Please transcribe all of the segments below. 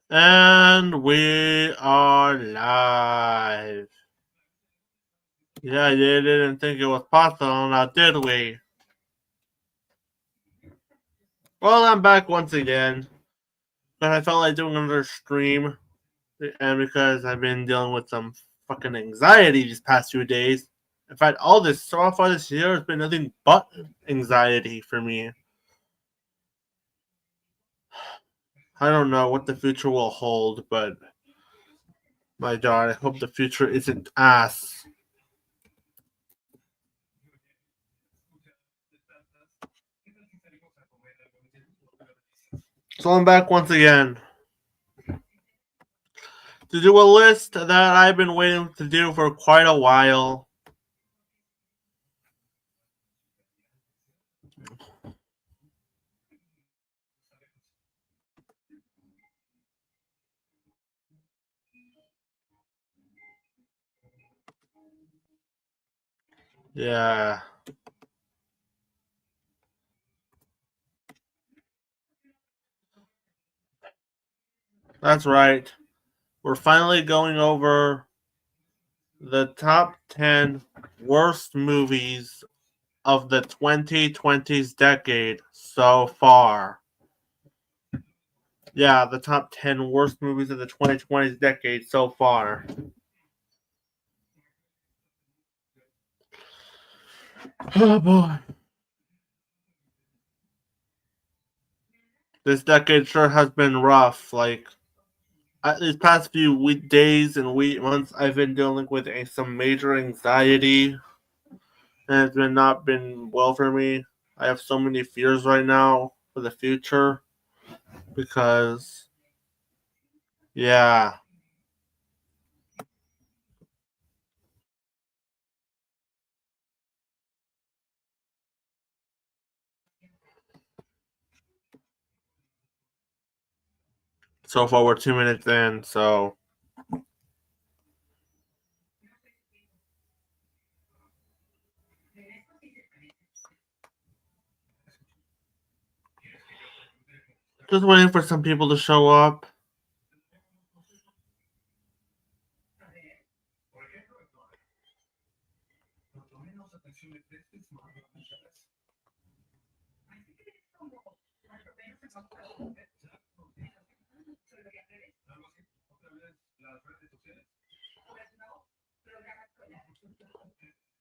And we are live. Yeah, you didn't think it was possible now, did we? Well, I'm back once again. But I felt like doing another stream. And because I've been dealing with some fucking anxiety these past few days. In fact, all this so far this year has been nothing but anxiety for me. I don't know what the future will hold, but my god, I hope the future isn't ass. So I'm back once again to do a list that I've been waiting to do for quite a while. Yeah, that's right. We're finally going over the top 10 worst movies of the 2020's decade so far. Yeah, the top 10 worst movies of the 2020's decade so far. Oh boy. This decade sure has been rough. Like, these past few days and months, I've been dealing with some major anxiety, and it's been not been well for me. I have so many fears right now for the future because, yeah. So far, we're 2 minutes in, so just waiting for some people to show up.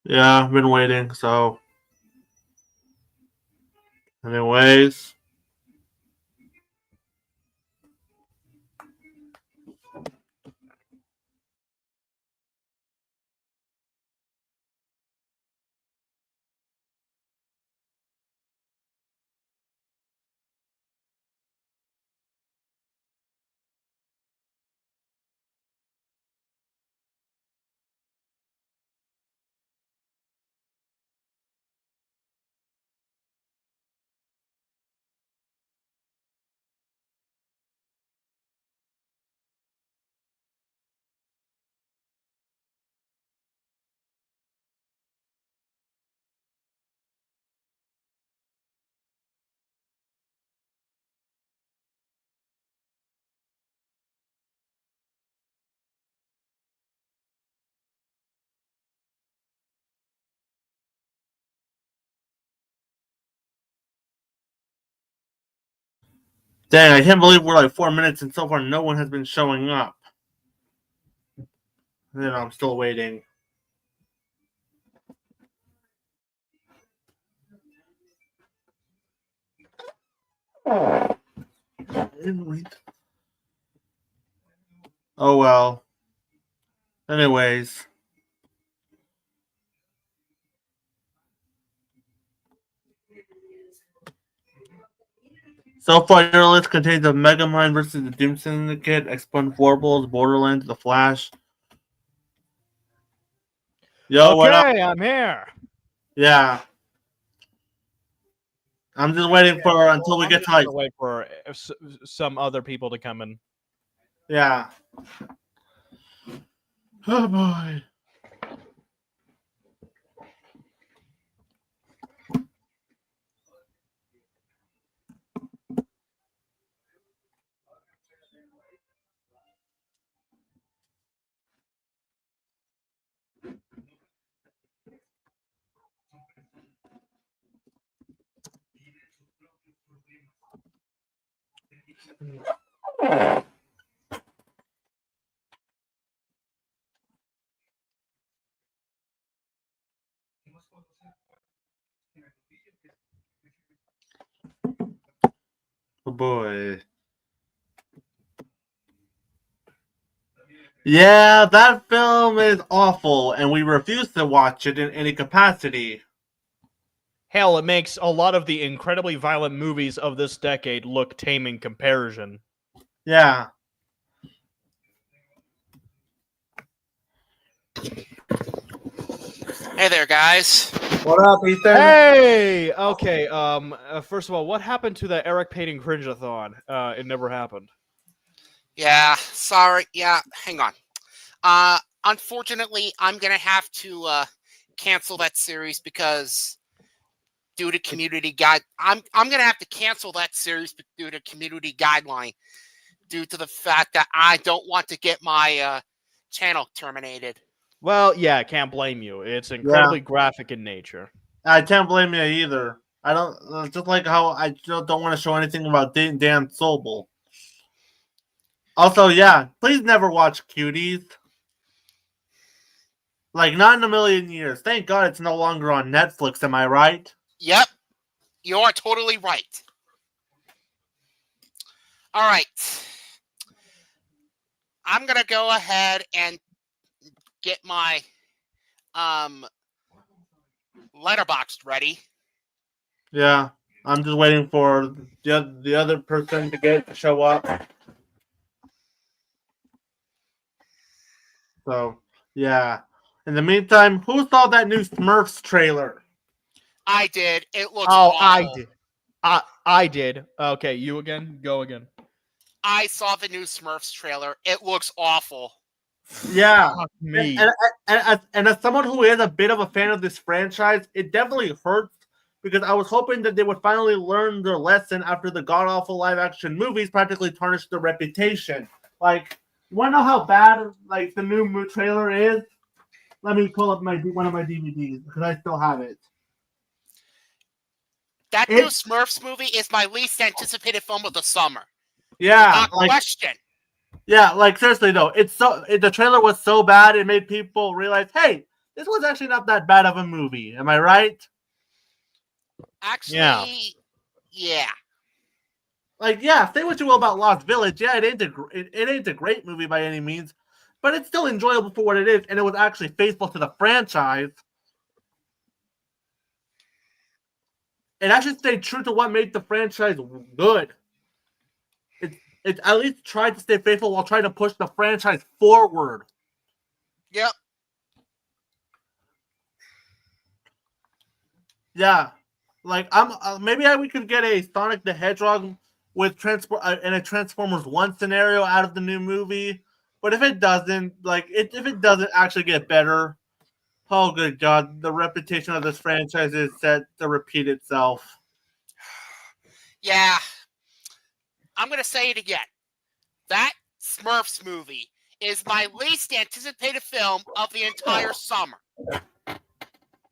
Yeah, I've been waiting, so. Anyways. Dang, I can't believe we're like 4 minutes and so far no one has been showing up. I'm still waiting. Oh well. Anyways. So far, your list contains the Megamind versus the Doom Syndicate, Explorables, Borderlands, The Flash. Yo, what up? Okay, I'm here. Yeah. I'm just waiting for until we I'm get just to like. gonna wait for some other people to come in. Yeah. Oh boy. Oh boy. Yeah, that film is awful, and we refuse to watch it in any capacity. Hell, it makes a lot of the incredibly violent movies of this decade look tame in comparison. Yeah. Hey there, guys. What up, Ethan? Hey! Okay, first of all, what happened to the Eric Payton Cringe-a-thon? It never happened. Yeah, sorry. Yeah, hang on. Unfortunately, I'm gonna have to cancel that series because due to community guide, I'm gonna have to cancel that series due to community guideline, due to the fact that I don't want to get my channel terminated. Well, yeah, I can't blame you. It's incredibly graphic in nature. I can't blame you either. I don't just like how I just don't want to show anything about Dan Sobel. Also, yeah, please never watch Cuties. Like, not in a million years. Thank God it's no longer on Netflix. Am I right? Yep, you are totally right. All right, I'm gonna go ahead and get my letterboxed ready. Yeah, I'm just waiting for the other person to show up. So, yeah. In the meantime, who saw that new Smurfs trailer? I did. It looks Oh, awful. I did. I did. Okay, you again? Go again. I saw the new Smurfs trailer. It looks awful. Yeah. Fuck me. And as someone who is a bit of a fan of this franchise, it definitely hurts because I was hoping that they would finally learn their lesson after the god-awful live-action movies practically tarnished their reputation. Like, you want to know how bad like the new trailer is? Let me pull up one of my DVDs because I still have it. That new Smurfs movie is my least anticipated film of the summer. Yeah, Without question. Yeah, like seriously though, the trailer was so bad it made people realize, hey, this was actually not that bad of a movie. Am I right? Actually, yeah. Like, yeah, say what you will about Lost Village. Yeah, it ain't a great movie by any means, but it's still enjoyable for what it is, and it was actually faithful to the franchise. It actually stayed true to what made the franchise good. It at least tried to stay faithful while trying to push the franchise forward. Yep. Yeah, like we could get a Sonic the Hedgehog with in a Transformers 1 scenario out of the new movie. But if it doesn't, if it doesn't actually get better, oh good God, the reputation of this franchise is set to repeat itself. Yeah. I'm gonna say it again. That Smurfs movie is my least anticipated film of the entire summer.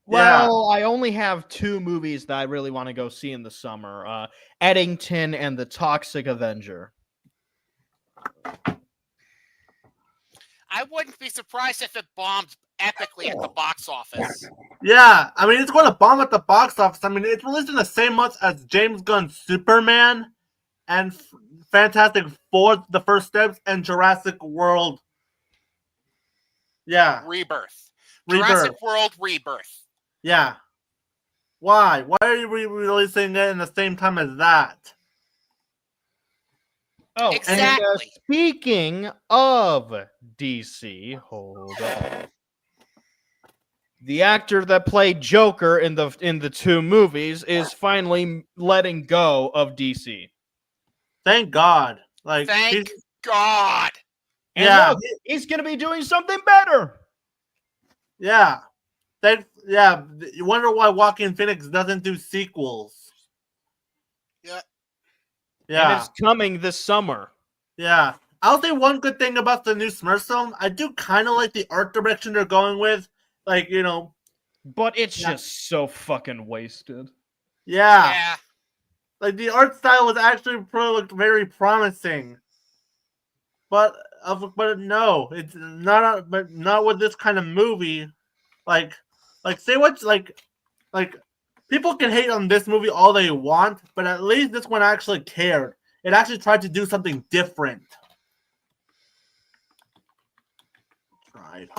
Well, I only have two movies that I really want to go see in the summer. Eddington and The Toxic Avenger. I wouldn't be surprised if it bombed epically at the box office. Yeah, I mean, it's going to bomb at the box office. I mean, it's released in the same month as James Gunn's Superman and Fantastic Four, The First Steps, and Jurassic World. Yeah. Rebirth. Jurassic World Rebirth. Yeah. Why? Why are you releasing it in the same time as that? Oh, exactly. And, speaking of DC, hold on. The actor that played Joker in the two movies is finally letting go of DC. Thank God. Thank God. And look, he's gonna be doing something better. Yeah. You wonder why Joaquin Phoenix doesn't do sequels. Yeah. Yeah. And it's coming this summer. Yeah. I'll say one good thing about the new Smurfs film. I do kind of like the art direction they're going with. Like, you know. But it's just so fucking wasted. Yeah. like the art style was actually looked very promising. But no, it's not. But not with this kind of movie. Like, say what like people can hate on this movie all they want, but at least this one actually cared. It actually tried to do something different. Tried.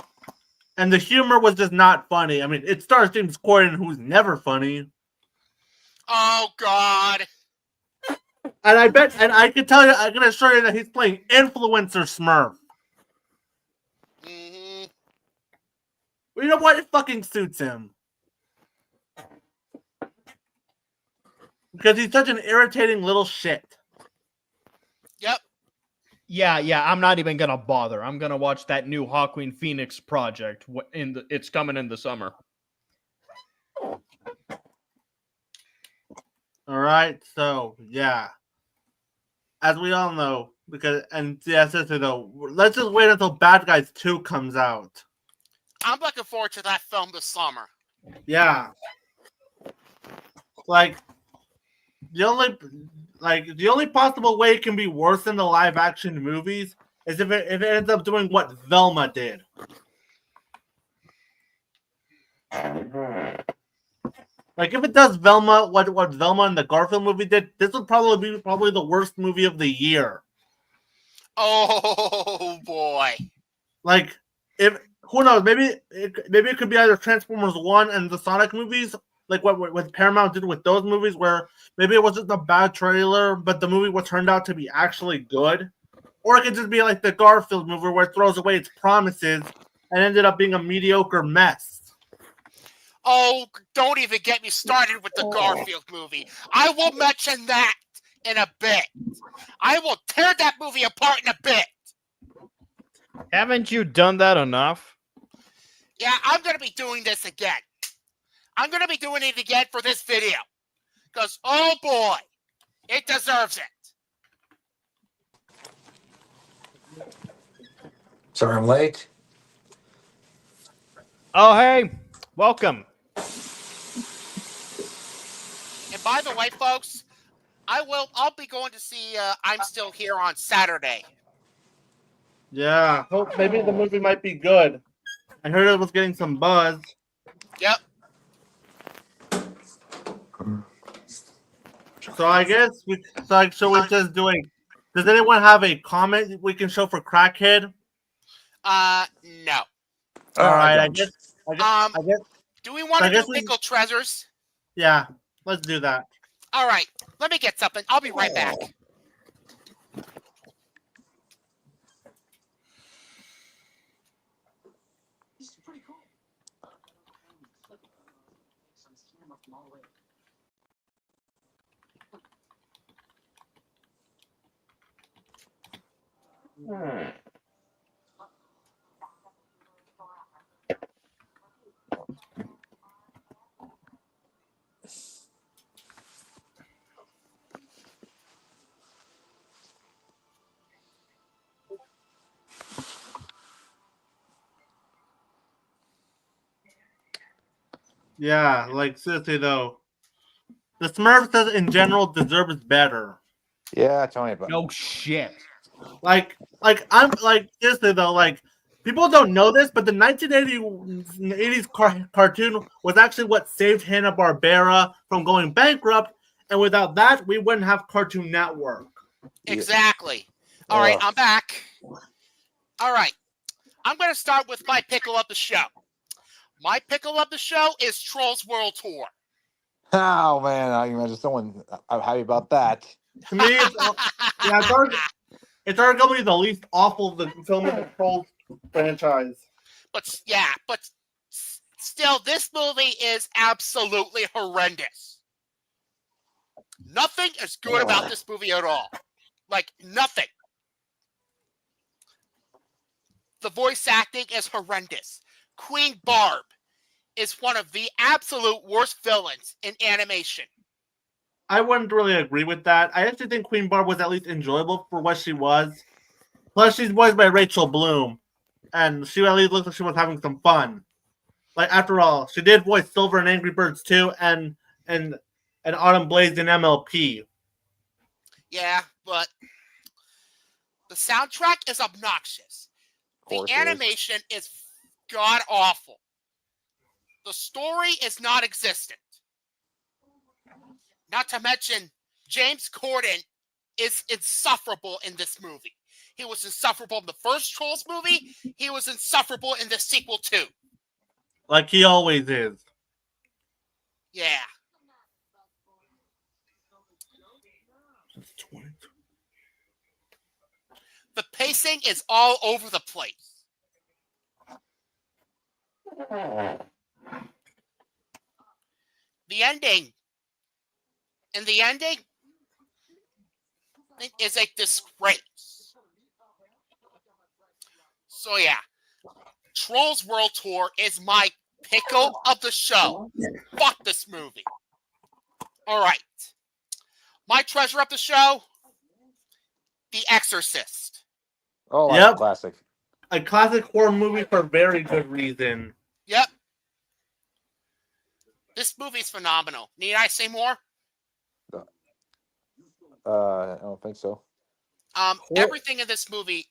And the humor was just not funny. I mean, it stars James Corden, who's never funny. Oh God! And I bet, and I can tell you, I can assure you that he's playing influencer Smurf. Mm-hmm. You know what? It fucking suits him. Because he's such an irritating little shit. Yep. Yeah, I'm not even gonna bother. I'm gonna watch that new Hawkwind Phoenix project. It's coming in the summer. All right, so yeah, as we all know, seriously though, let's just wait until Bad Guys 2 comes out. I'm looking forward to that film this summer. Yeah, like the only possible way it can be worse than the live action movies is if it ends up doing what Velma did. Like if it does Velma, what Velma and the Garfield movie did, this would probably be the worst movie of the year. Oh boy! Like if who knows, maybe it could be either Transformers 1 and the Sonic movies, like what Paramount did with those movies, where maybe it was just a bad trailer, but the movie was turned out to be actually good. Or it could just be like the Garfield movie where it throws away its promises and ended up being a mediocre mess. Oh, don't even get me started with the Garfield movie. I will mention that in a bit. I will tear that movie apart in a bit. Haven't you done that enough? Yeah, I'm going to be doing this again. I'm going to be doing it again for this video. Because, oh boy, it deserves it. Sorry I'm late. Oh, hey, welcome. And by the way, folks, I'll be going to see I'm Still Here on Saturday. Yeah, hope maybe the movie might be good. I heard it was getting some buzz. Yep. So I guess we just doing. Does anyone have a comment we can show for Crackhead? No. All right, I don't. guess. Do we want I to guess do Pickle Treasures? Yeah, let's do that. All right. Let me get something. I'll be right back. Yeah, like seriously though, the Smurfs in general deserves better. Yeah, tell me about it. No shit. Like I'm like seriously though, like people don't know this, but the 1980s cartoon was actually what saved Hanna-Barbera from going bankrupt, and without that, we wouldn't have Cartoon Network. Exactly. All right, I'm back. All right. I'm going to start with my pickle of the show. My pickle of the show is Trolls World Tour. Oh man, I can imagine someone. I'm happy about that. To me, it's arguably the least awful of the film of the Trolls franchise. But still, this movie is absolutely horrendous. Nothing is good about this movie at all. Like, nothing. The voice acting is horrendous. Queen Barb is one of the absolute worst villains in animation. I wouldn't really agree with that. I actually think Queen Barb was at least enjoyable for what she was. Plus, she's voiced by Rachel Bloom, and she at least looks like she was having some fun. Like, after all, she did voice Silver in Angry Birds 2 and Autumn Blaze in MLP. Yeah, but the soundtrack is obnoxious. The course it is. animation is god awful. The story is non-existent. Not to mention, James Corden is insufferable in this movie. He was insufferable in the first Trolls movie. He was insufferable in the sequel too. Like he always is. Yeah. The pacing is all over the place. The ending is a disgrace. So yeah, Trolls World Tour is my pickle of the show. Fuck this movie. All right. My treasure of the show, The Exorcist. Oh, that's Yep. a classic. A classic horror movie for very good reason. Yep. This movie's phenomenal. Need I say more? I don't think so. Everything in this movie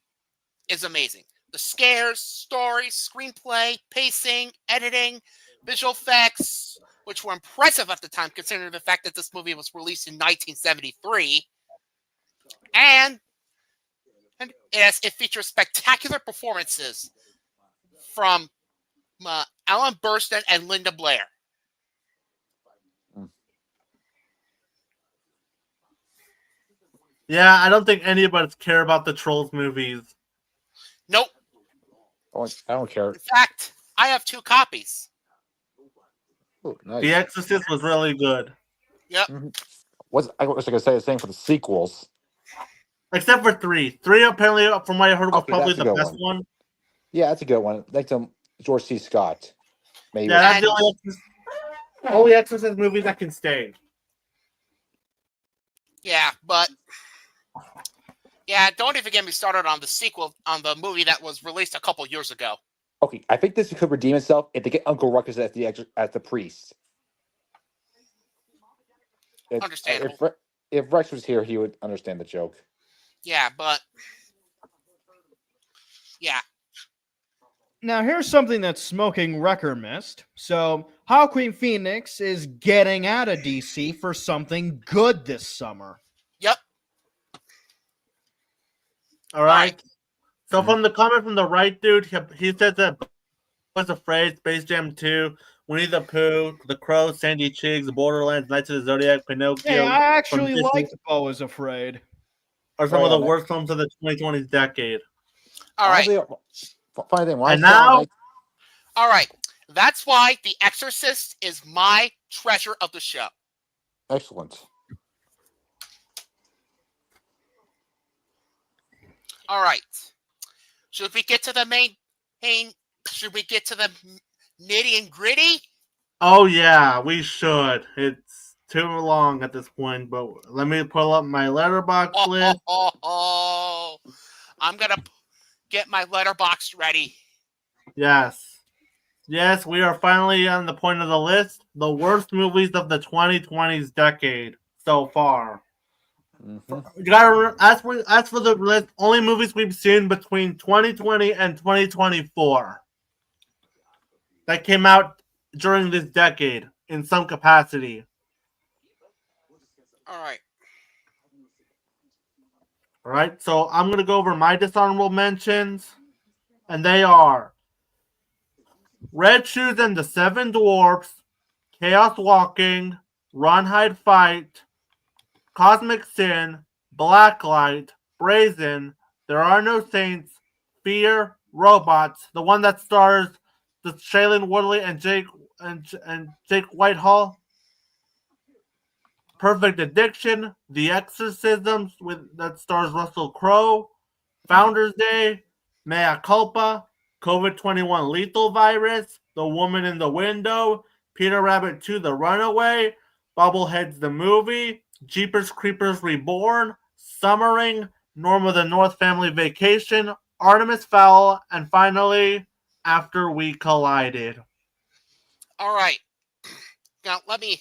is amazing. The scares, story, screenplay, pacing, editing, visual effects, which were impressive at the time, considering the fact that this movie was released in 1973. And it features spectacular performances from Ellen Burstyn and Linda Blair. Yeah, I don't think any of us care about the Trolls movies. Nope. I don't care. In fact, I have 2 copies. Ooh, nice. The Exorcist was really good. Yep. I was going to say the same for the sequels. Except for 3. 3 apparently, from what I heard, was Okay, probably that's a the good best one. one. Yeah, that's a good one. Like George C. Scott. Maybe. Yeah, that's the only Exorcist movie that can stay. Yeah, but yeah, don't even get me started on the sequel, on the movie that was released a couple years ago. Okay, I think this could redeem itself if they get Uncle Ruckus as the priest. Understandable. If Rex was here, he would understand the joke. Yeah, but yeah. Now, here's something that Smoking Wrecker missed. So, Queen Phoenix is getting out of DC for something good this summer. Yep. All right. So from the comment from the right dude, he said that was afraid, Space Jam 2, Winnie the Pooh, The Crow, Sandy Cheeks, Borderlands, Knights of the Zodiac, Pinocchio. Hey, I actually liked Beau is Afraid. Are some of the worst films of the 2020s decade. All right. Funny thing, and now, all right. That's why The Exorcist is my treasure of the show. Excellent. All right. Should we get to the main? Should we get to the nitty and gritty? Oh yeah, we should. It's too long at this point, but let me pull up my letterbox list. I'm gonna get my letterbox ready. Yes, we are finally on the point of the list. The worst movies of the 2020s decade so far. You gotta as for the list, only movies we've seen between 2020 and 2024 that came out during this decade in some capacity. All right. So I'm gonna go over my dishonorable mentions, and they are Red Shoes and the Seven Dwarfs, Chaos Walking, Run Hide Fight, Cosmic Sin, Blacklight, Brazen, There Are No Saints, Fear, Robots, the one that stars the Shailene Woodley and Jake Whitehall, Perfect Addiction, The Exorcisms that stars Russell Crowe, Founders Day, Mea Culpa, COVID-21 Lethal Virus, The Woman in the Window, Peter Rabbit 2 The Runaway, Bubbleheads the Movie, Jeepers Creepers Reborn, Summering, Norma the North Family Vacation, Artemis Fowl, and finally, After We Collided. All right. Now, let me...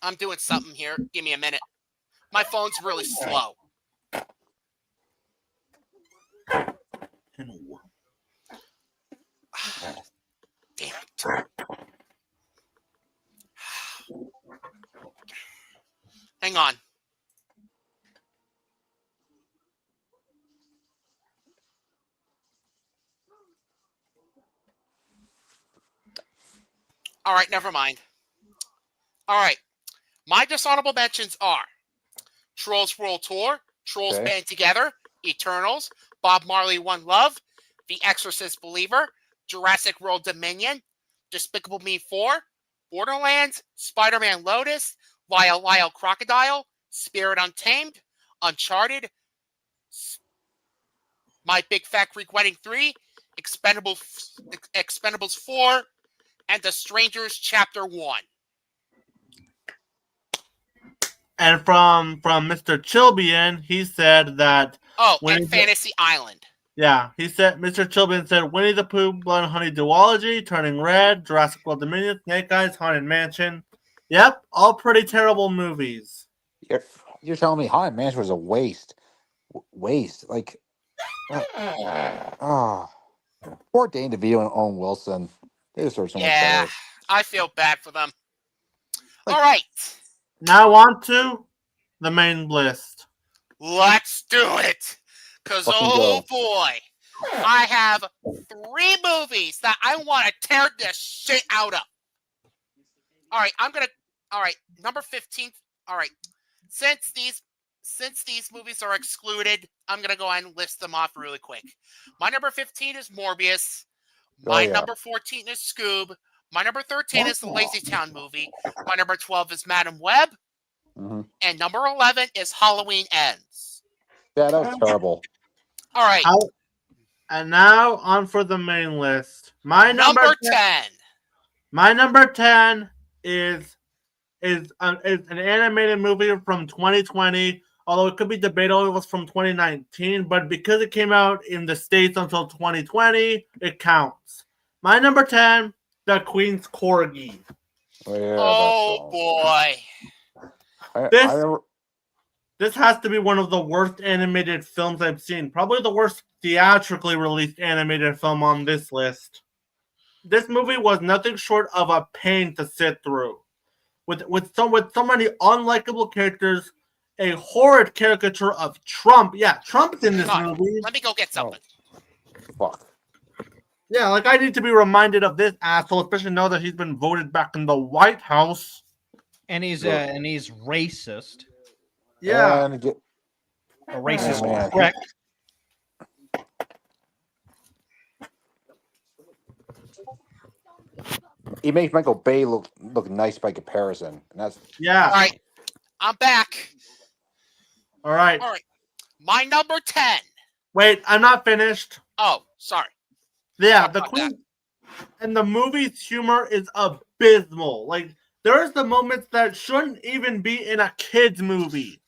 I'm doing something here. Give me a minute. My phone's really slow. Damn it. Hang on. All right, never mind. All right. My dishonorable mentions are Trolls World Tour, Trolls Okay. Band Together, Eternals, Bob Marley One Love, The Exorcist Believer, Jurassic World Dominion, Despicable Me 4, Borderlands, Spider-Man Lotus, Lyle Lyle Crocodile, Spirit Untamed, Uncharted, My Big Fat Greek Wedding 3, Expendables 4, and The Strangers Chapter 1. And from Mr. Chilbian, he said that. Oh, and Fantasy Island. Yeah, he said. Mr. Chilbian said Winnie the Pooh, Blood and Honey Duology, Turning Red, Jurassic World Dominion, Snake Eyes, Haunted Mansion. Yep, all pretty terrible movies. You're telling me Haunted Mansion was a waste? Waste, like, poor Dane DeVito and Owen Wilson. They deserve so much Yeah, better. I feel bad for them. Like- All right, Now on to the main list. let's do it. Because, Fucking oh go. boy, I have 3 movies that I want to tear this shit out of. All right, all right, number 15. All right, since these movies are excluded, I'm going to go ahead and list them off really quick. My number 15 is Morbius. My number 14 is Scoob. My number 13 is the Lazy Town movie. My number 12 is Madam Web. Mm-hmm. And number 11 is Halloween Ends. Yeah, that was terrible. All right. And now on for the main list. My number 10. My number 10 is an animated movie from 2020. Although it could be debatable, it was from 2019, but because it came out in the States until 2020, it counts. My number 10, The Queen's Corgi. Oh, boy. This has to be one of the worst animated films I've seen. Probably the worst theatrically released animated film on this list. This movie was nothing short of a pain to sit through. With so many unlikable characters, a horrid caricature of Trump. Yeah, Trump's in this movie. Let me go get something. Fuck. Yeah, like I need to be reminded of this asshole, especially now that he's been voted back in the White House. And he's racist. Yeah. And A racist man. prick. He makes Michael Bay look nice by comparison. And that's Yeah. All right. I'm back. All right. All right. My number 10. Wait, I'm not finished. Oh, sorry. Yeah, Talk the about Queen and the movie's humor is abysmal. Like there's the moments that shouldn't even be in a kids movie.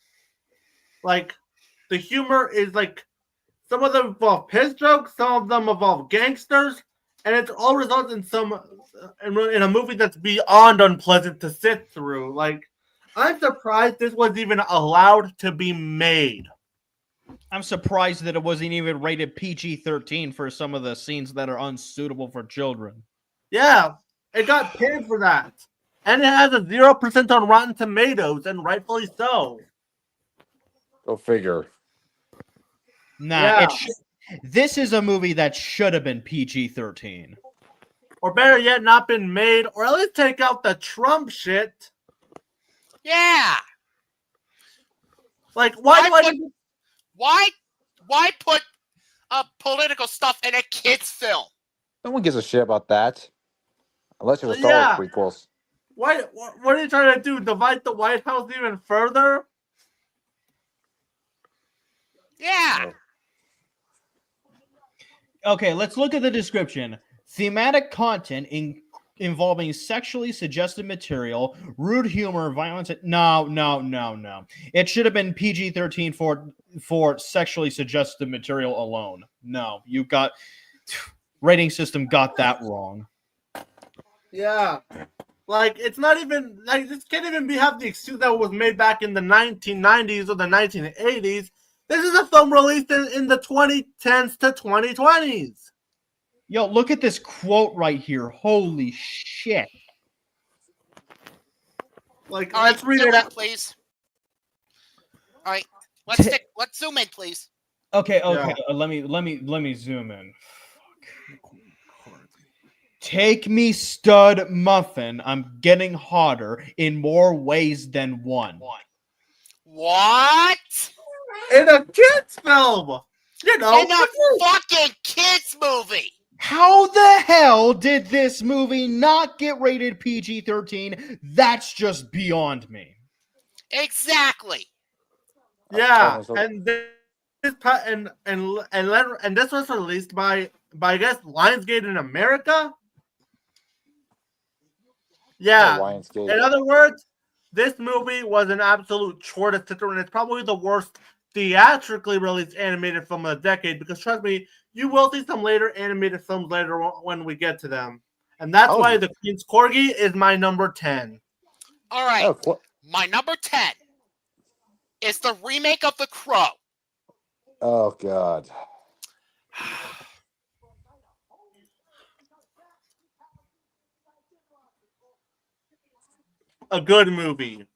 Like the humor is like some of them involve piss jokes, some of them involve gangsters, and it all results in in a movie that's beyond unpleasant to sit through. Like I'm surprised this was even allowed to be made. I'm surprised that it wasn't even rated PG-13 for some of the scenes that are unsuitable for children. Yeah, it got paid for that. And it has a 0% on Rotten Tomatoes, and rightfully so. go figure. Nah, Yeah. this is a movie that should have been PG-13. Or better yet, not been made, or at least take out the Trump shit. Yeah. Like, Why put political stuff in a kid's film? No one gives a shit about that. Unless it was Star Yeah. Wars prequels. What are you trying to do? Divide the White House even further? Yeah. Okay, let's look at the description. Thematic content involving sexually suggestive material, rude humor, violence. No. It should have been PG-13 for sexually suggestive material alone. No, you got rating system got that wrong. Yeah. Like, it's not even, like, this can't even have the excuse that was made back in the 1990s or the 1980s. This is a film released in the 2010s to 2020s. Yo, look at this quote right here. Holy shit. Like, All let's right, read zoom it in, out. please. All right, let's zoom in, please. Okay, Yeah. let me zoom in. Take me, stud muffin. I'm getting hotter in more ways than one. What? In a kid's film! You know, In a fucking kids movie. How the hell did this movie not get rated PG-13? That's just beyond me. Exactly. yeah, and this and this was released by I guess Lionsgate in America. Yeah. Lionsgate. In other words, this movie was an absolute chore to sit through, and it's probably the worst theatrically released animated film of the decade. Because trust me, you will see some later animated films later when we get to them, and that's why The Queen's Corgi is my number 10. All right, my number 10 is the remake of The Crow. Oh God. A good movie.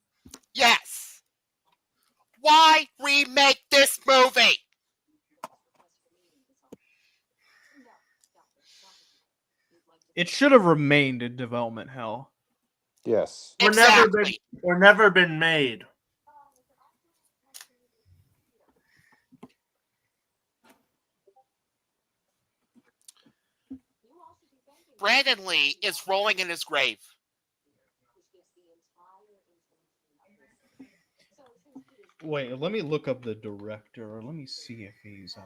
Yes. Why remake this movie? It should have remained in development hell. Yes. Or never been made. Brandon Lee is rolling in his grave. Wait, let me look up the director. Let me see if he's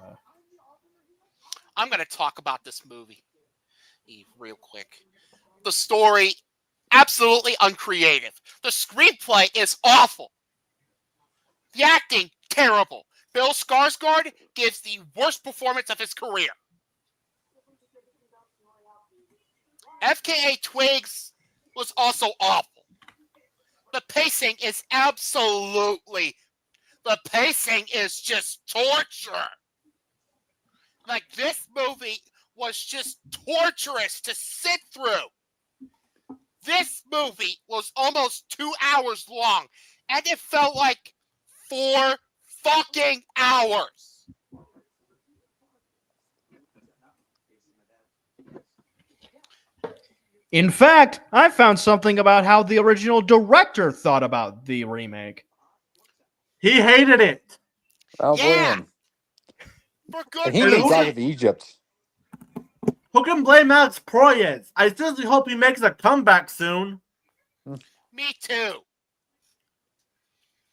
I'm going to talk about this movie real quick. The story, absolutely uncreative. The screenplay is awful. The acting, terrible. Bill Skarsgård gives the worst performance of his career. FKA Twigs was also awful. The pacing is just torture. Like, this movie was just torturous to sit through. This movie was almost 2 hours long, and it felt like 4 fucking hours. In fact, I found something about how the original director thought about the remake. He hated it. Oh, Yeah. blame. For good And he made reason. Dog of Egypt. Who can blame Alex Proyas? I seriously hope he makes a comeback soon. Me too.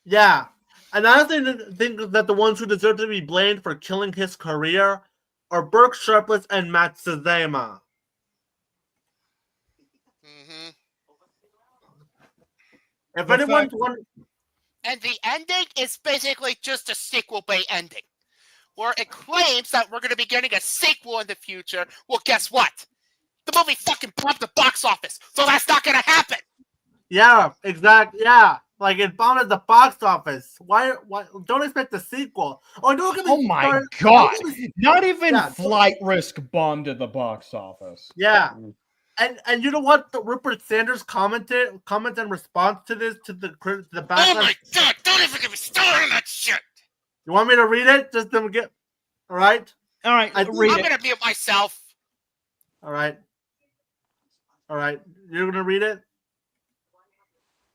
Yeah. And I honestly think that the ones who deserve to be blamed for killing his career are Burke Sharpless and Matt Sazama. Mm-hmm. If anyone's wondering... And the ending is basically just a sequel bait ending, where it claims that we're going to be getting a sequel in the future. Well, guess what? The movie fucking bombed the box office, so that's not going to happen. Yeah, exactly. Yeah, like it bombed at the box office. Why? Don't expect a sequel. Oh, don't get me Oh my started. god! Not even Flight Risk bombed at the box office. Yeah. And you know what? Rupert Sanders comment in response to this to the backlash. Oh my god! Don't even get me started on that shit. You want me to read it? Just to get. All right. All right. I'm gonna mute myself. All right. All right. You're gonna read it.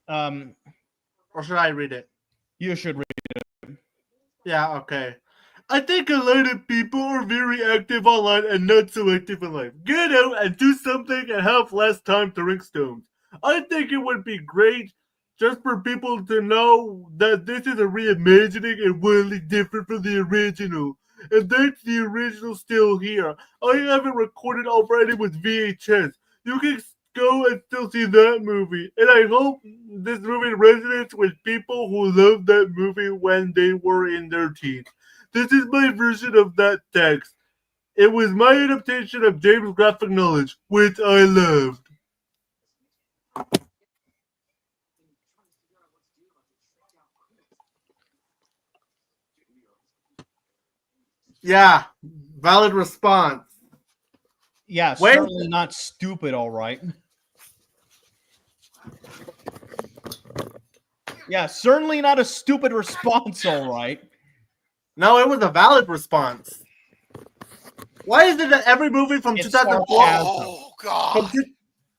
Or should I read it? You should read it. Yeah. Okay. I think a lot of people are very active online and not so active in life. Get out and do something and have less time throwing stones. I think it would be great just for people to know that this is a reimagining and wildly different from the original. And that's the original still here. I have it recorded already with VHS. You can go and still see that movie. And I hope this movie resonates with people who loved that movie when they were in their teens. This is my version of that text. It was my adaptation of James' graphic knowledge, which I loved. Yeah, valid response. Yeah, Wait. certainly not stupid, all right. Yeah, certainly not a stupid response, all right. No, it was a valid response. Why is it that every movie from It's 2004? sarcasm. Oh God.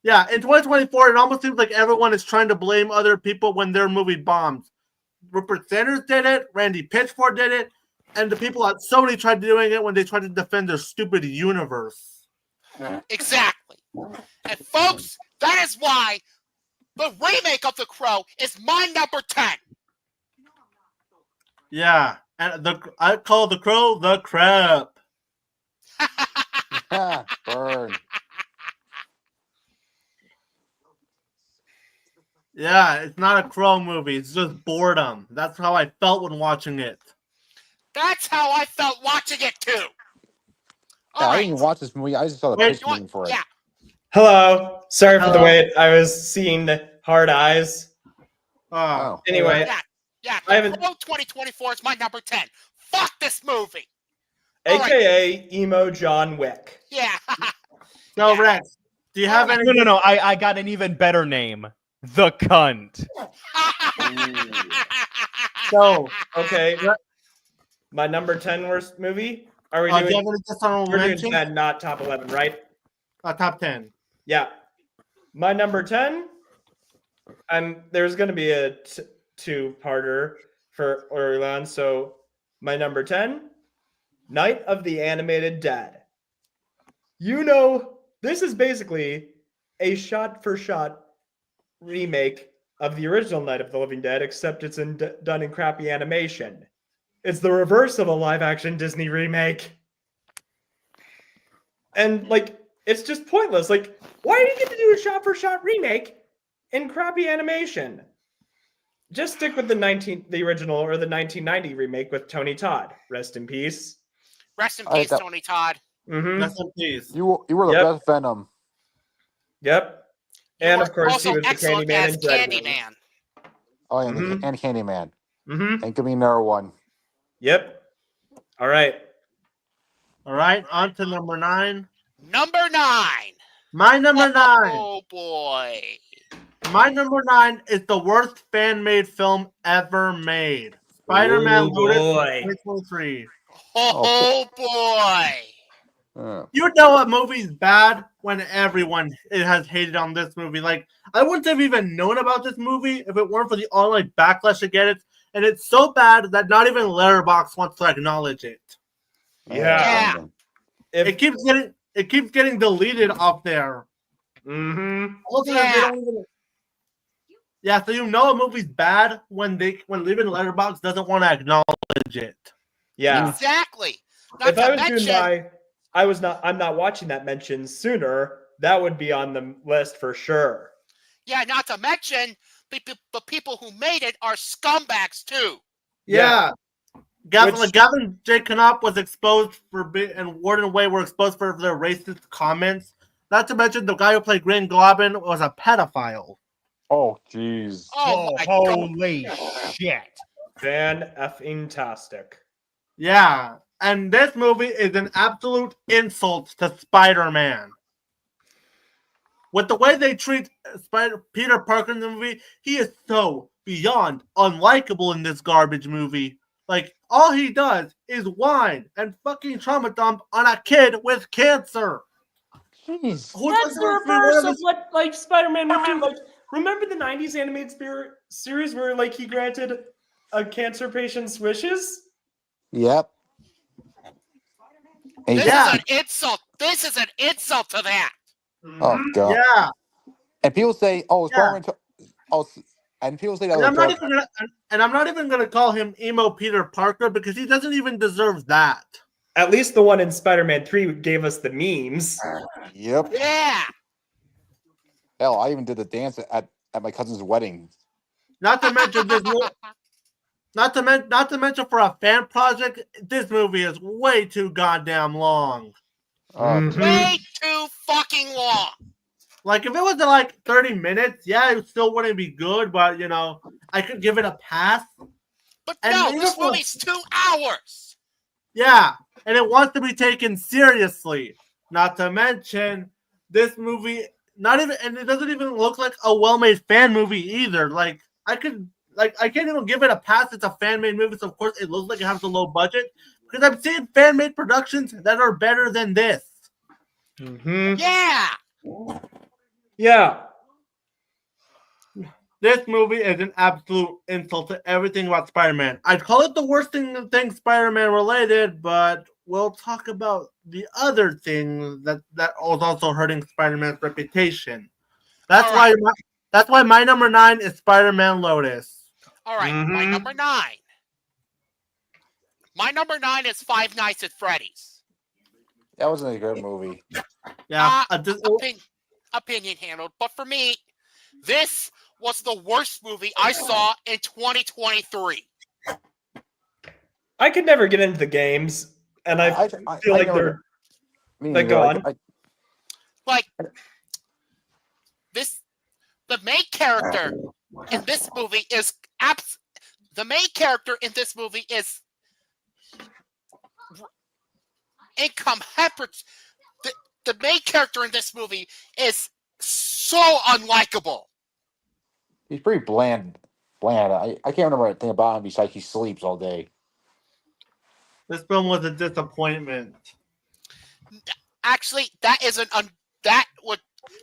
Yeah, in 2024, it almost seems like everyone is trying to blame other people when their movie bombs. Rupert Sanders did it, Randy Pitchford did it, and the people at Sony tried doing it when they tried to defend their stupid universe. Exactly. And folks, that is why the remake of The Crow is my number 10. Yeah, and I call The Crow the crap. Burn. Yeah, it's not a Crow movie. It's just boredom. That's how I felt when watching it. That's how I felt watching it too. Yeah, All I right. didn't even watch this movie. I just saw the Wait, pitch movie for it. Yeah. Hello. Sorry for the Hello. wait. I was seeing the hard eyes. Oh. Anyway, Yeah. I haven't- Crow 2024 is my number 10. Fuck this movie. All right. AKA Emo John Wick. Yeah. So, Yeah. Rex, do you have any? No. I got an even better name. The Cunt. So, Okay. My number 10 worst movie? Are we do you have doing any dishonorable we're doing mentions? 10, not top 11, right? Top 10. Yeah. My number 10, there's going to be a two-parter for Orleans. So my number 10, Night of the Animated Dead. You know, this is basically a shot-for-shot remake of the original Night of the Living Dead, except it's done in crappy animation. It's the reverse of a live-action Disney remake. And, like, it's just pointless. Like, why do you get to do a shot-for-shot remake in crappy animation? Just stick with the original or the 1990 remake with Tony Todd. Rest in peace. Rest in peace, Tony Todd. Mm-hmm. Rest in peace. You were the Yep. best Venom. Yep. You And were of course, he also was the excellent Candyman as in Dread Wing. Candyman. Oh, and, Mhm. and Candyman. Mm-hmm. And give me another one. Yep. All right. All right, on to number 9. Number 9. My number 9. Oh boy. My number 9 is the worst fan-made film ever made. Spider-Man Oh, Loaded boy. 2023. Oh boy. You know a movie's bad when everyone has hated on this movie. Like, I wouldn't have even known about this movie if it weren't for the online backlash to get it. And it's so bad that not even Letterboxd wants to acknowledge it. Yeah. If, It keeps getting deleted off there. mm-hmm. Also, Yeah. they don't even. Yeah, so you know a movie's bad when Living Letterboxd doesn't want to acknowledge it. Yeah. Exactly. Not If I to was mention, doing I'm not watching that mention sooner, that would be on the list for sure. yeah, not to mention the people who made it are scumbags too. Yeah. Gavin Which- J. Knopp was exposed and Warden Way were exposed for their racist comments. Not to mention the guy who played Green Goblin was a pedophile. Oh, jeez. Oh my god. Holy shit. Fan-effing-tastic. Yeah. And this movie is an absolute insult to Spider-Man. With the way they treat Peter Parker in the movie, he is so beyond unlikable in this garbage movie. Like, all he does is whine and fucking trauma dump on a kid with cancer. Jeez. That's the reverse of what like Spider-Man would do. Like, remember the '90s animated series where like he granted a cancer patient's wishes? Yep. And This Yeah. is an insult. This is an insult to that. oh god. Yeah. And people say, "Oh, Yeah. Spider-Man." And people say that. And was I'm not even gonna call him emo Peter Parker because he doesn't even deserve that. At least the one in Spider-Man 3 gave us the memes. Yep. Yeah. Hell, I even did the dance at my cousin's wedding. Not to mention this. Not to mention for a fan project, this movie is way too goddamn long. Mhm. Way too fucking long. Like if it was like 30 minutes, yeah, it still wouldn't be good, but you know, I could give it a pass. But And no, even this for- movie's 2 hours. Yeah. and it wants to be taken seriously. Not to mention, this movie, and it doesn't even look like a well-made fan movie either. I can't even give it a pass. It's a fan-made movie, so of course it looks like it has a low budget. Because I've seen fan-made productions that are better than this. Mm-hmm. Yeah. Yeah. This movie is an absolute insult to everything about Spider-Man. I'd call it the worst thing Spider-Man related, but we'll talk about the other thing that was also hurting Spider-Man's reputation. That's All right. why my number 9 is Spider-Man Lotus. All right, my number 9. My number 9 is Five Nights at Freddy's. That wasn't a good movie. Yeah, Opinion handled, but for me, this was the worst movie I saw in 2023. I could never get into the games, and I feel like they're like gone. The main character in this movie is incompetent. The main character in this movie is so unlikable. He's pretty bland. I can't remember anything about him besides he sleeps all day. This film was a disappointment. Actually,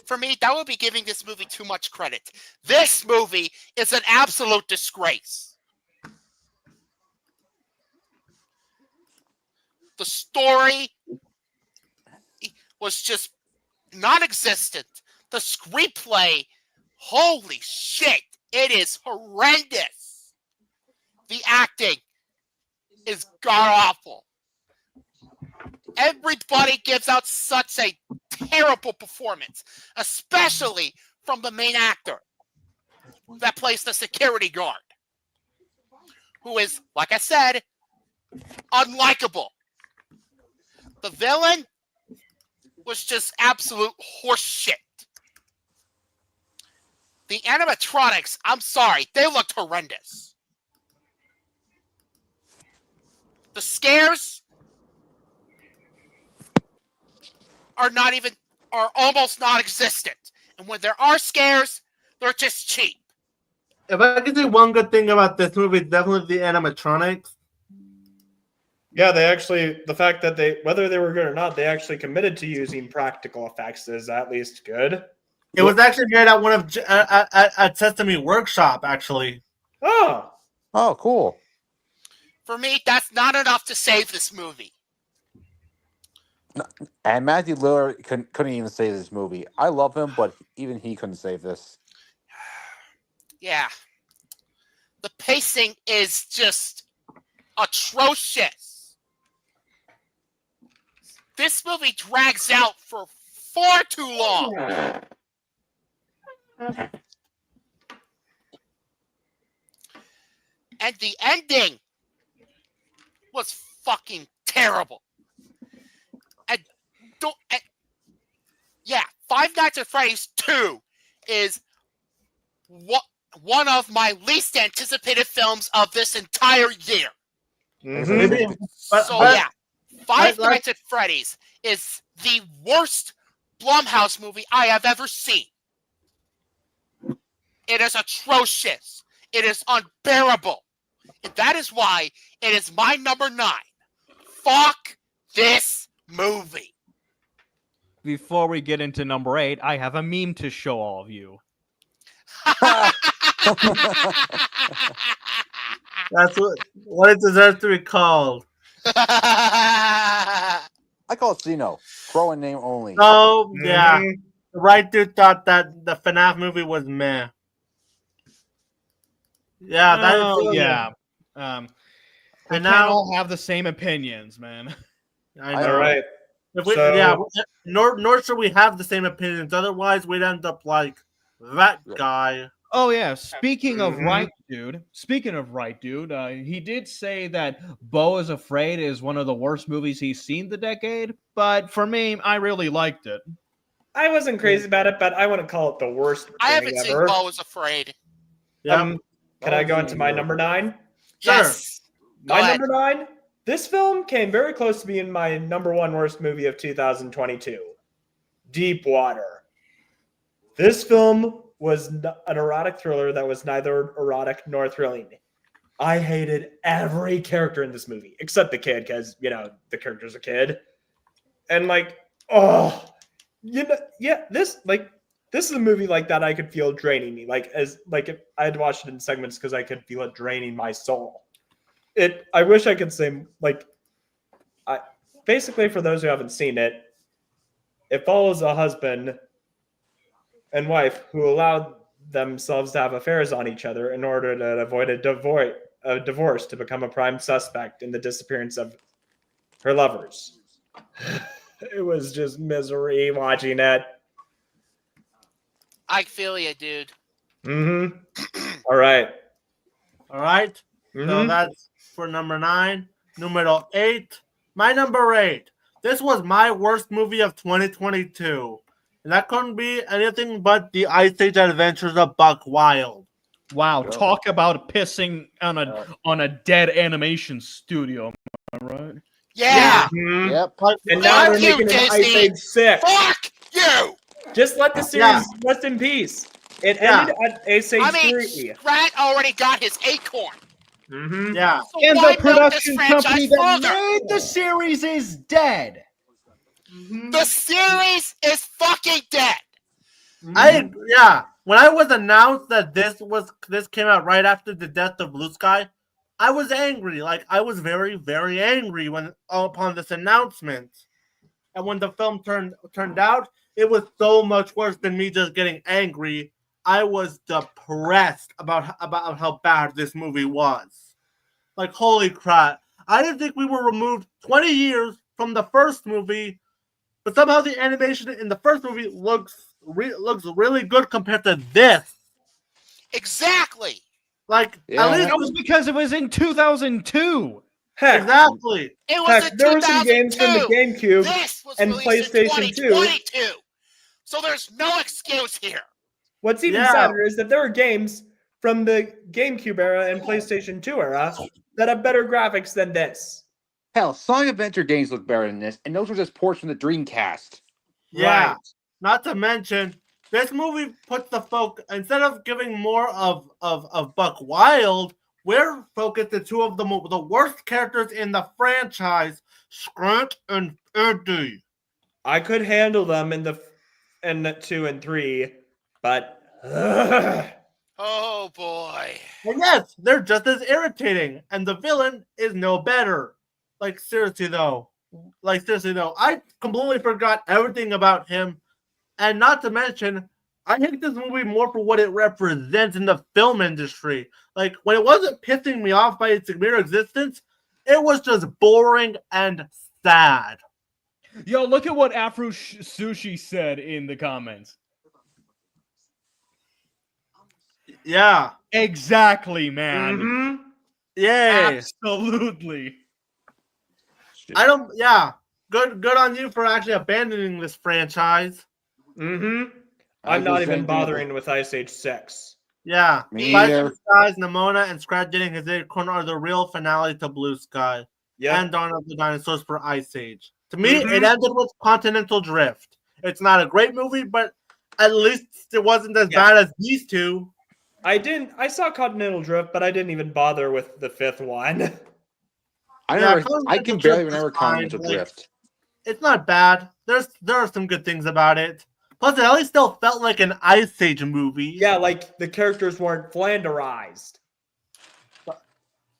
for me, that would be giving this movie too much credit. This movie is an absolute disgrace. The story was just non-existent. The screenplay, holy shit, it is horrendous. The acting is god-awful. Everybody gives out such a terrible performance, especially from the main actor that plays the security guard, who is, like I said, unlikable. The villain was just absolute horseshit. The animatronics, I'm sorry, they looked horrendous. The scares are almost non-existent. And when there are scares, they're just cheap. If I could say one good thing about this movie, it's definitely the animatronics. Yeah, the fact that whether they were good or not, they actually committed to using practical effects is at least good. It was actually made at one of at Sesame Workshop, actually. Oh, cool. For me, that's not enough to save this movie. And Matthew Lillard couldn't even save this movie. I love him, but even he couldn't save this. Yeah. The pacing is just atrocious. This movie drags out for far too long. And the ending was fucking terrible. Five Nights at Freddy's 2 is one of my least anticipated films of this entire year. mm-hmm. Five Nights at Freddy's is the worst Blumhouse movie I have ever seen. It is atrocious. It is unbearable. And that is why it is my number 9. Fuck this movie. Before we get into number 8, I have a meme to show all of you. That's what it deserves to be called. I call it Sino. Crow in name only. Oh, yeah. The right dude thought that the FNAF movie was meh. Yeah, that is... Yeah. We can't all have the same opinions, man. I know. All right. Nor should we have the same opinions. Otherwise, we'd end up like that guy. Oh yeah. Speaking of right dude, he did say that Beau is Afraid is one of the worst movies he's seen the decade. But for me, I really liked it. I wasn't crazy about it, but I wouldn't call it the worst thing I haven't ever. seen Beau is Afraid. Yeah. Can I go into my number 9? Sure. Yes. My number 9 This film came very close to being my number one worst movie of 2022. Deep Water. This film was an erotic thriller that was neither erotic nor thrilling. I hated every character in this movie, except the kid, because, the character's a kid. And, this is a movie like that I could feel draining me. If I had watched it in segments because I could feel it draining my soul. I wish I could say, basically, for those who haven't seen it, it follows a husband and wife who allowed themselves to have affairs on each other in order to avoid a divorce to become a prime suspect in the disappearance of her lovers. It was just misery watching it. I feel you, dude. Mm-hmm. All right. All right. Mm-hmm. So that's for number 9. Numero 8. My number 8. This was my worst movie of 2022. And that couldn't be anything but the Ice Age Adventures of Buck Wild. Wow, Yeah. talk about pissing on a dead animation studio. Am I right? Yeah. Mhm. Yep. And now Fuck they're you, making an Ice Disney. Age 6. Fuck you. Just let the series rest in peace. It ended at Ice Age 3. Scrat already got his acorn. Mm-hmm. Yeah. So And why the milk this production franchise company that further? made the series is dead. The series is fucking dead. When I was announced that this came out right after the death of Blue Sky, I was angry. I was very, very angry upon this announcement. And when the film turned out, it was so much worse than me just getting angry. I was depressed about how bad this movie was. Holy crap. I didn't think we were removed 20 years from the first movie, but somehow the animation in the first movie looks really good compared to this. Exactly. At least That was because it was in 2002. Heck, exactly. It was in there were some games from the 2002. GameCube This was and released in PlayStation 2. 2022. So there's no excuse here. What's even sadder is that there are games from the GameCube era and PlayStation 2 era that have better graphics than this. Hell, Sonic Adventure games look better than this, and those were just ports from the Dreamcast. Yeah. Right. Not to mention, this movie puts the focus, instead of giving more of Buck Wild, we're focused on two of the worst characters in the franchise, Scrat and Eddie. I could handle them in the 2 and 3, but Oh boy. And yes, they're just as irritating, and the villain is no better. Seriously though, I completely forgot everything about him, and not to mention, I hate this movie more for what it represents in the film industry. When it wasn't pissing me off by its mere existence, it was just boring and sad. Yo, look at what Afro Sushi said in the comments. Yeah. Exactly, man. Mhm. Yay. Absolutely. Good on you for actually abandoning this franchise. Mm-hmm. I I'm do not the even same thing. bothering with Ice Age 6. Yeah. Me Light either. of Skies, Nimona, and Scrat getting his acorn are the real finale to Blue Sky. Yeah. And Dawn of the Dinosaurs for Ice Age. To me, Mhm. it ended with Continental Drift. It's not a great movie, but at least it wasn't as bad as these two. I saw Continental Drift, but I didn't even bother with the 5th one. I can barely remember Continental Drift. It's not bad. There are some good things about it. Plus, it at least still felt like an Ice Age movie. Yeah, the characters weren't flanderized.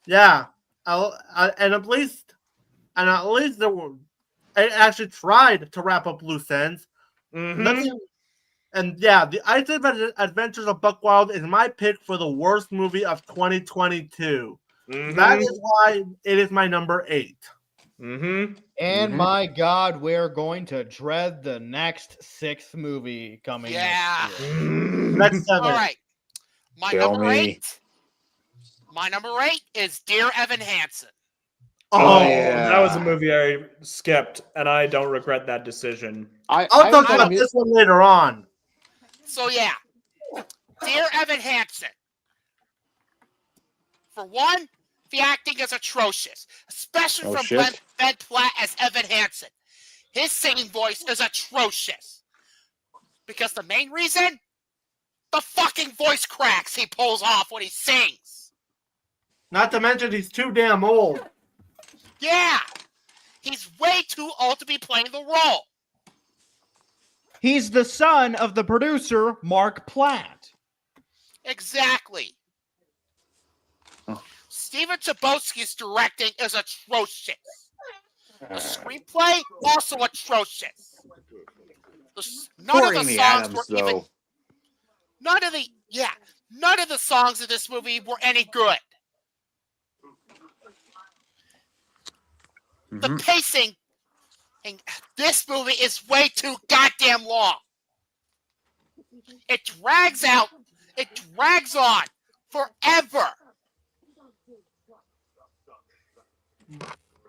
Yeah, and at least there were. It actually tried to wrap up loose ends. Mm-hmm. And yeah, the Ice Age Adventures of Buck Wild is my pick for the worst movie of 2022. Mm-hmm. That is why it is my number 8. Mm-hmm. And my God, we're going to dread the next 6th movie coming. Yeah. Next year. Next 7. All right. My Kill number me. 8. My number 8 is Dear Evan Hansen. Oh, yeah. That was a movie I skipped, and I don't regret that decision. I'll talk about this one later on. So yeah, Dear Evan Hansen. For one, The acting is atrocious, especially Oh, from shit. Ben Platt as Evan Hansen. His singing voice is atrocious. Because the main reason? The fucking voice cracks he pulls off when he sings. Not to mention he's too damn old. Yeah! He's way too old to be playing the role. He's the son of the producer, Mark Platt. Exactly. Oh. Steven Chbosky's directing is atrocious. The screenplay, also atrocious. None of the Amy songs Adams, were though. even... None of the songs in this movie were any good. The pacing in this movie is way too goddamn long. It drags out. It drags on forever.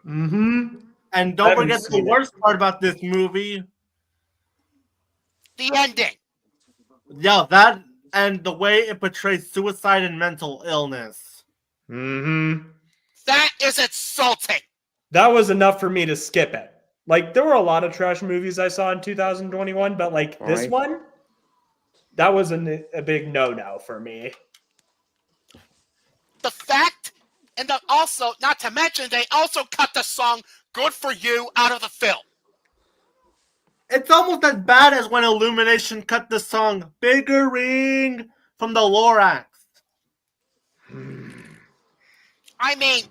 Mm-hmm. And I don't haven't forget the seen it. worst part about this movie. The ending. Yeah, that and the way it portrays suicide and mental illness. Mm-hmm. That is insulting. That was enough for me to skip it. Like, there were a lot of trash movies I saw in 2021, but like this Alright. one, that was a big no-no for me. The fact, and also, not to mention, they also cut the song "Good for You" out of the film. It's almost as bad as when Illumination cut the song "Bigger Ring" from the Lorax. I mean,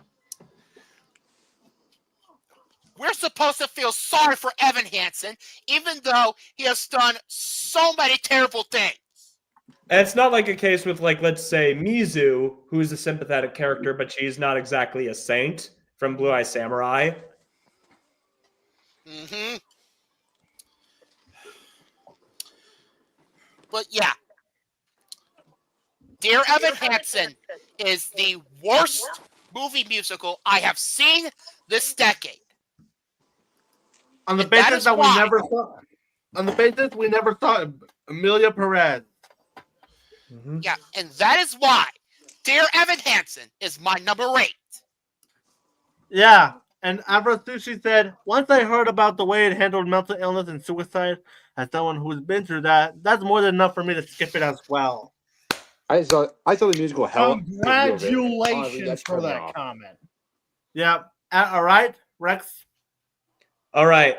we're supposed to feel sorry for Evan Hansen, even though he has done so many terrible things. And it's not like a case with, like, let's say Mizu, who's a sympathetic character, but she's not exactly a saint from Blue Eye Samurai. Mm-hmm. But yeah, Dear Evan Hansen is the worst movie musical I have seen this decade. On the And that basis is that we why- never saw. On the basis we never saw Amelia Perez. Mm-hmm. Yeah, and that is why Dear Evan Hansen is my number 8. Yeah, and Sushi said, once I heard about the way it handled mental illness and suicide, as someone who's been through that, that's more than enough for me to skip it as well. I saw the musical hell. Congratulations for that off. comment. Yeah. All right, Rex. All right.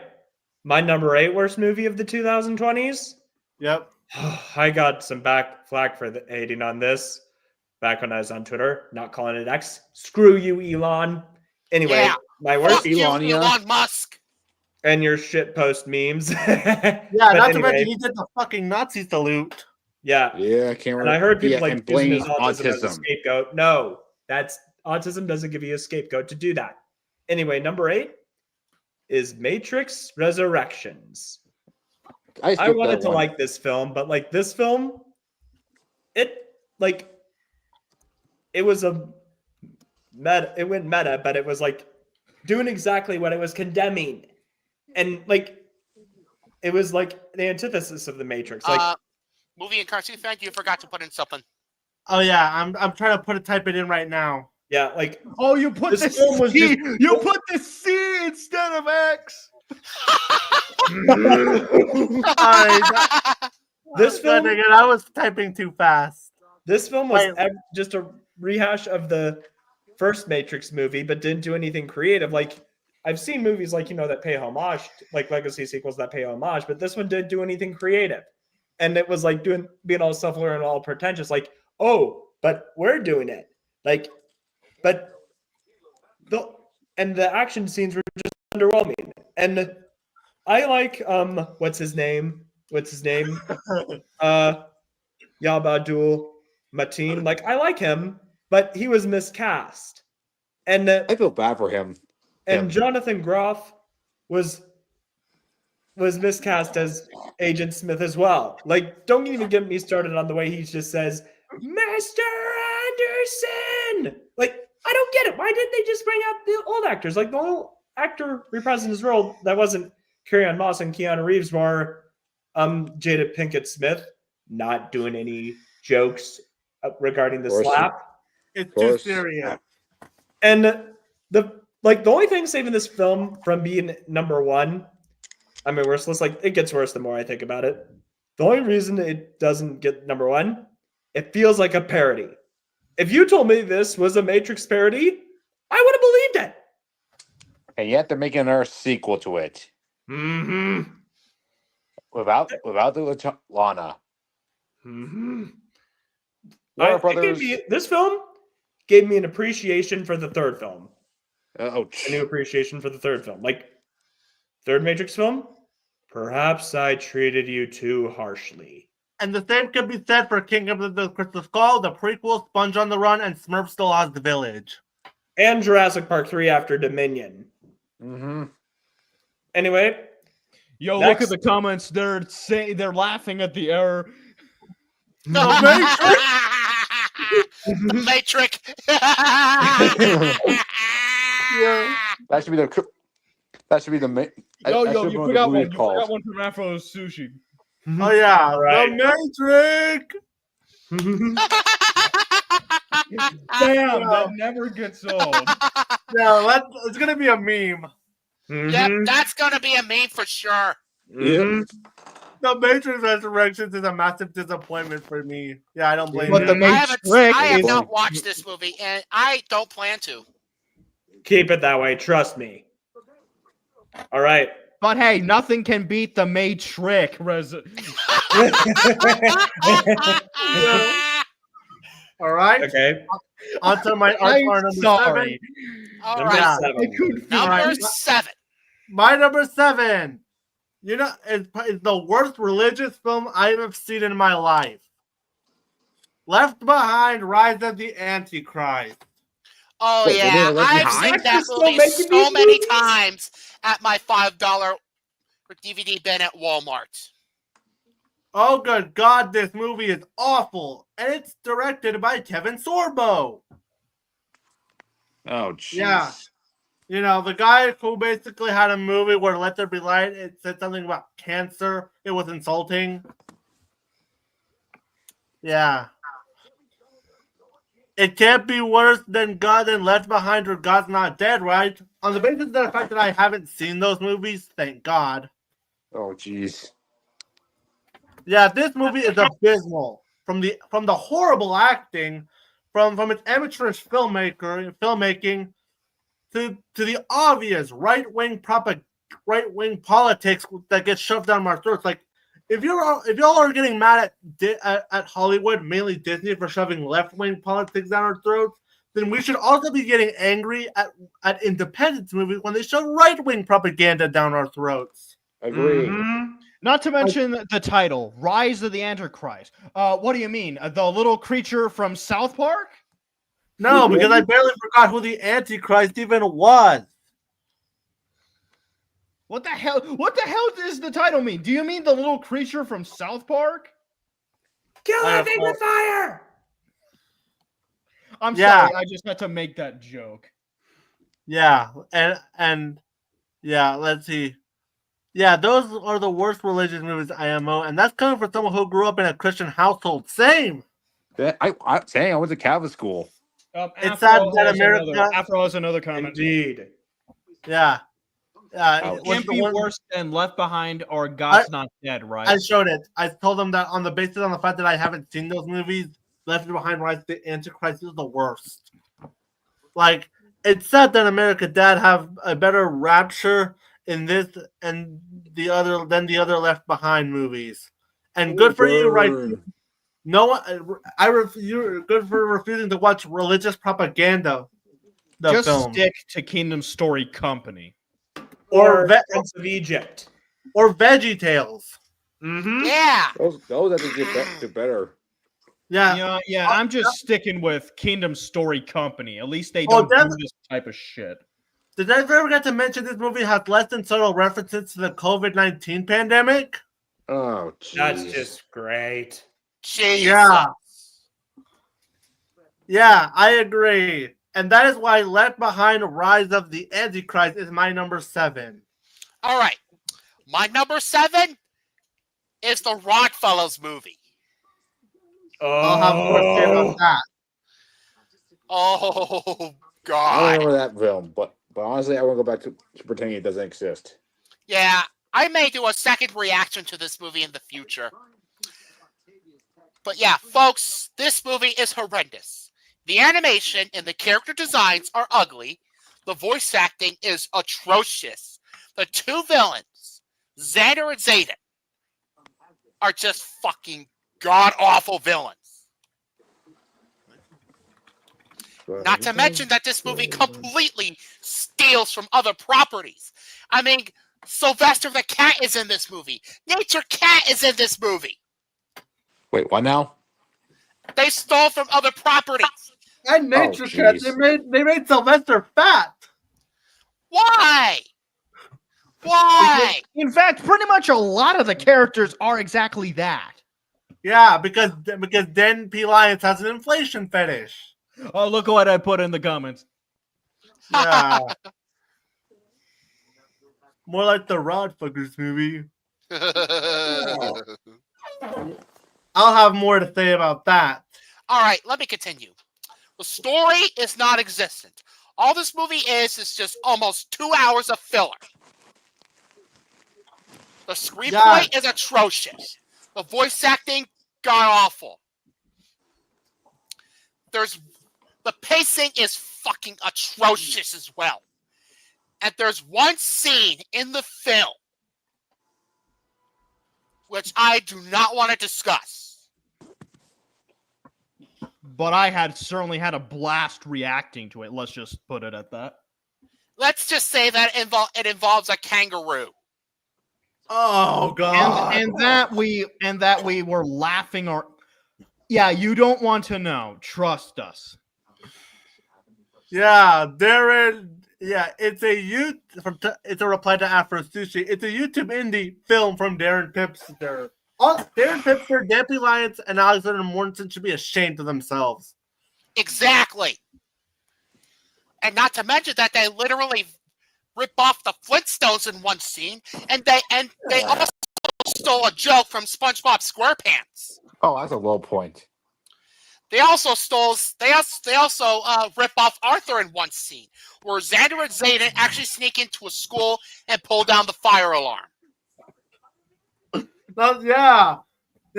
My number 8 worst movie of the 2020s? Yep. I got some flack for hating on this back when I was on Twitter, not calling it X. Screw you, Elon. Anyway, Yeah. my Fuck worst you, Elonia. Elon Musk. and your shit post memes. Yeah, But not to anyway, mention he did the fucking Nazi salute. yeah. Yeah, I can't remember. And I heard people yeah, like and using blame his autism as a autism. scapegoat. No, that's autism doesn't give you a scapegoat to do that. Anyway, number 8 is Matrix Resurrections. I skipped wanted that to one. like this film, but like this film, it was a meta. It went meta, but it was like doing exactly what it was condemning, and like it was like the antithesis of the Matrix. Like, Movie and cartoon fan, you forgot to put in something. Oh yeah, I'm trying to type it in right now. yeah, like Oh, you put This the film was C. just- You put the C instead of X. Sorry, this film. again, I was typing too fast. This film was Wait. just a rehash of the first Matrix movie, but didn't do anything creative. Like, I've seen movies like, that pay homage, like legacy sequels that pay homage, but this one didn't do anything creative. And it was like being all self-aware and all pretentious, like, oh, but we're doing it. Like, but the action scenes were just underwhelming. And I like what's his name? Yabadul Mateen. Like, I like him, but he was miscast. And I feel bad for him. and Jonathan Groff was miscast as Agent Smith as well. Like, don't even get me started on the way he just says, Master Anderson! Like, I don't get it. Why didn't they just bring out the old actors? Like, the old actor reprising his role that wasn't Carrie-Anne Moss and Keanu Reeves were Jada Pinkett Smith not doing any jokes regarding the Of course. slap. It's Of too course. serious. And the only thing saving this film from being number one, I mean, worse. Like, it gets worse the more I think about it. The only reason it doesn't get number one, it feels like a parody. If you told me this was a Matrix parody, I would have believed it. And you have to make another sequel to it Mm-hmm. without the Lana. Mm-hmm. Warner This film gave me an appreciation for the third film. Ouch. A new appreciation for the third film. Like, third Matrix film, perhaps I treated you too harshly. And the same could be said for Kingdom of the Crystal Skull, the prequel, Sponge on the Run, and Smurfs Still Lost the Village. And Jurassic Park 3 after Dominion. Mm-hmm. Anyway. Yo, look at the comments. They're laughing at the error. The Matrix! The Matrix. Yeah. That should be the. Yo, you forgot one. You forgot one from Afro Sushi. Oh yeah, Right. The Matrix! Damn, that never gets old. Yeah, it's gonna be a meme. Yep, that's gonna be a meme for sure. Mhm. The Matrix Resurrections is a massive disappointment for me. Yeah, I don't blame But you. the I have not watched this movie, and I don't plan to. Keep it that way. Trust me. All right. But hey, nothing can beat the Matrix. All right. Okay. On to my I'm number sorry. 7. All Number right, seven. number 7. My number 7. You know, it's the worst religious film I have seen in my life. Left Behind: Rise of the Antichrist. Oh Wait, yeah, Left I've Behind? seen that Still movie making so these many movies? times at my $5 DVD bin at Walmart. Oh, good God, this movie is awful. And it's directed by Kevin Sorbo. Oh, jeez. Yeah. You know, the guy who basically had a movie where Let There Be Light, it said something about cancer. It was insulting. Yeah. It can't be worse than God and Left Behind or God's Not Dead, right? On the basis of the fact that I haven't seen those movies, thank God. Oh, jeez. Yeah, this movie is abysmal. From the horrible acting, from its amateurish filmmaking, to the obvious right-wing politics that gets shoved down our throats. Like, if y'all are getting mad at Hollywood, mainly Disney, for shoving left-wing politics down our throats, then we should also be getting angry at independence movies when they shove right-wing propaganda down our throats. Agreed. Mhm. Not to mention the title, Rise of the Antichrist. What do you mean? The little creature from South Park? No, because I barely forgot who the Antichrist even was. What the hell? What the hell does the title mean? Do you mean the little creature from South Park? Kill I that have thing with fire! I'm Yeah. sorry, I just had to make that joke. Yeah, and yeah, let's see. Yeah, those are the worst religious movies IMO, and that's coming from someone who grew up in a Christian household. Same. I went to Catholic school. It's sad that America. Afro has another comment. Indeed. Yeah. Ouch. It can't be worse than Left Behind or God's Not Dead, right? I showed it. I told them that on the basis on the fact that I haven't seen those movies, Left Behind, Rise of the Antichrist is the worst. Like, it's sad that America Dad have a better rapture in this and the other Left Behind movies, and good for you, right? No, you're good for refusing to watch religious propaganda. Just film. stick to Kingdom Story Company. Or Prince of Egypt. Or Veggie Tales. Mm-hmm. Yeah. Those I think get better. Yeah. Yeah, I'm just sticking with Kingdom Story Company. At least they don't do this type of shit. Did I ever forget to mention this movie has less than subtle references to the COVID-19 pandemic? Oh, jeez. That's just great. Jesus. Yeah, I agree. And that is why Left Behind: Rise of the Antichrist is my number 7. All right. My number 7 is the Rockfellas movie. I'll have more to say about that. Oh, God. remember that film, but honestly, I won't go back to pretending it doesn't exist. Yeah, I may do a second reaction to this movie in the future. But yeah, folks, this movie is horrendous. The animation and the character designs are ugly. The voice acting is atrocious. The two villains, Xander and Zayden, are just fucking god-awful villains. Not to mention that this movie completely steals from other properties. I mean, Sylvester the Cat is in this movie. Nature Cat is in this movie. Wait, what now? They stole from other properties. And Nature Cat, they made Sylvester fat. Why? Why? In fact, pretty much a lot of the characters are exactly that. Yeah, because Dan P. Lyons has an inflation fetish. Oh, look what I put in the comments. Yeah. More like the Rod Fuckers movie. I'll have more to say about that. All right, let me continue. The story is non-existent. All this movie is just almost 2 hours of filler. The screenplay is atrocious. The voice acting, god-awful. The pacing is fucking atrocious as well. And there's one scene in the film which I do not want to discuss. But I certainly had a blast reacting to it. Let's just put it at that. Let's just say that it involves a kangaroo. Oh God! And that we were laughing or, yeah, you don't want to know. Trust us. Yeah, Darren. Yeah, it's a reply to Afro Sushi. It's a YouTube indie film from Darren Pipster. Darren Pipster, Dan P. Lyons, and Alexander Mortensen should be ashamed of themselves. Exactly. And not to mention that they literally rip off the Flintstones in one scene, and they also stole a joke from SpongeBob SquarePants. Oh, that's a low point. They also rip off Arthur in one scene, where Xander and Zayden actually sneak into a school and pull down the fire alarm. Yeah,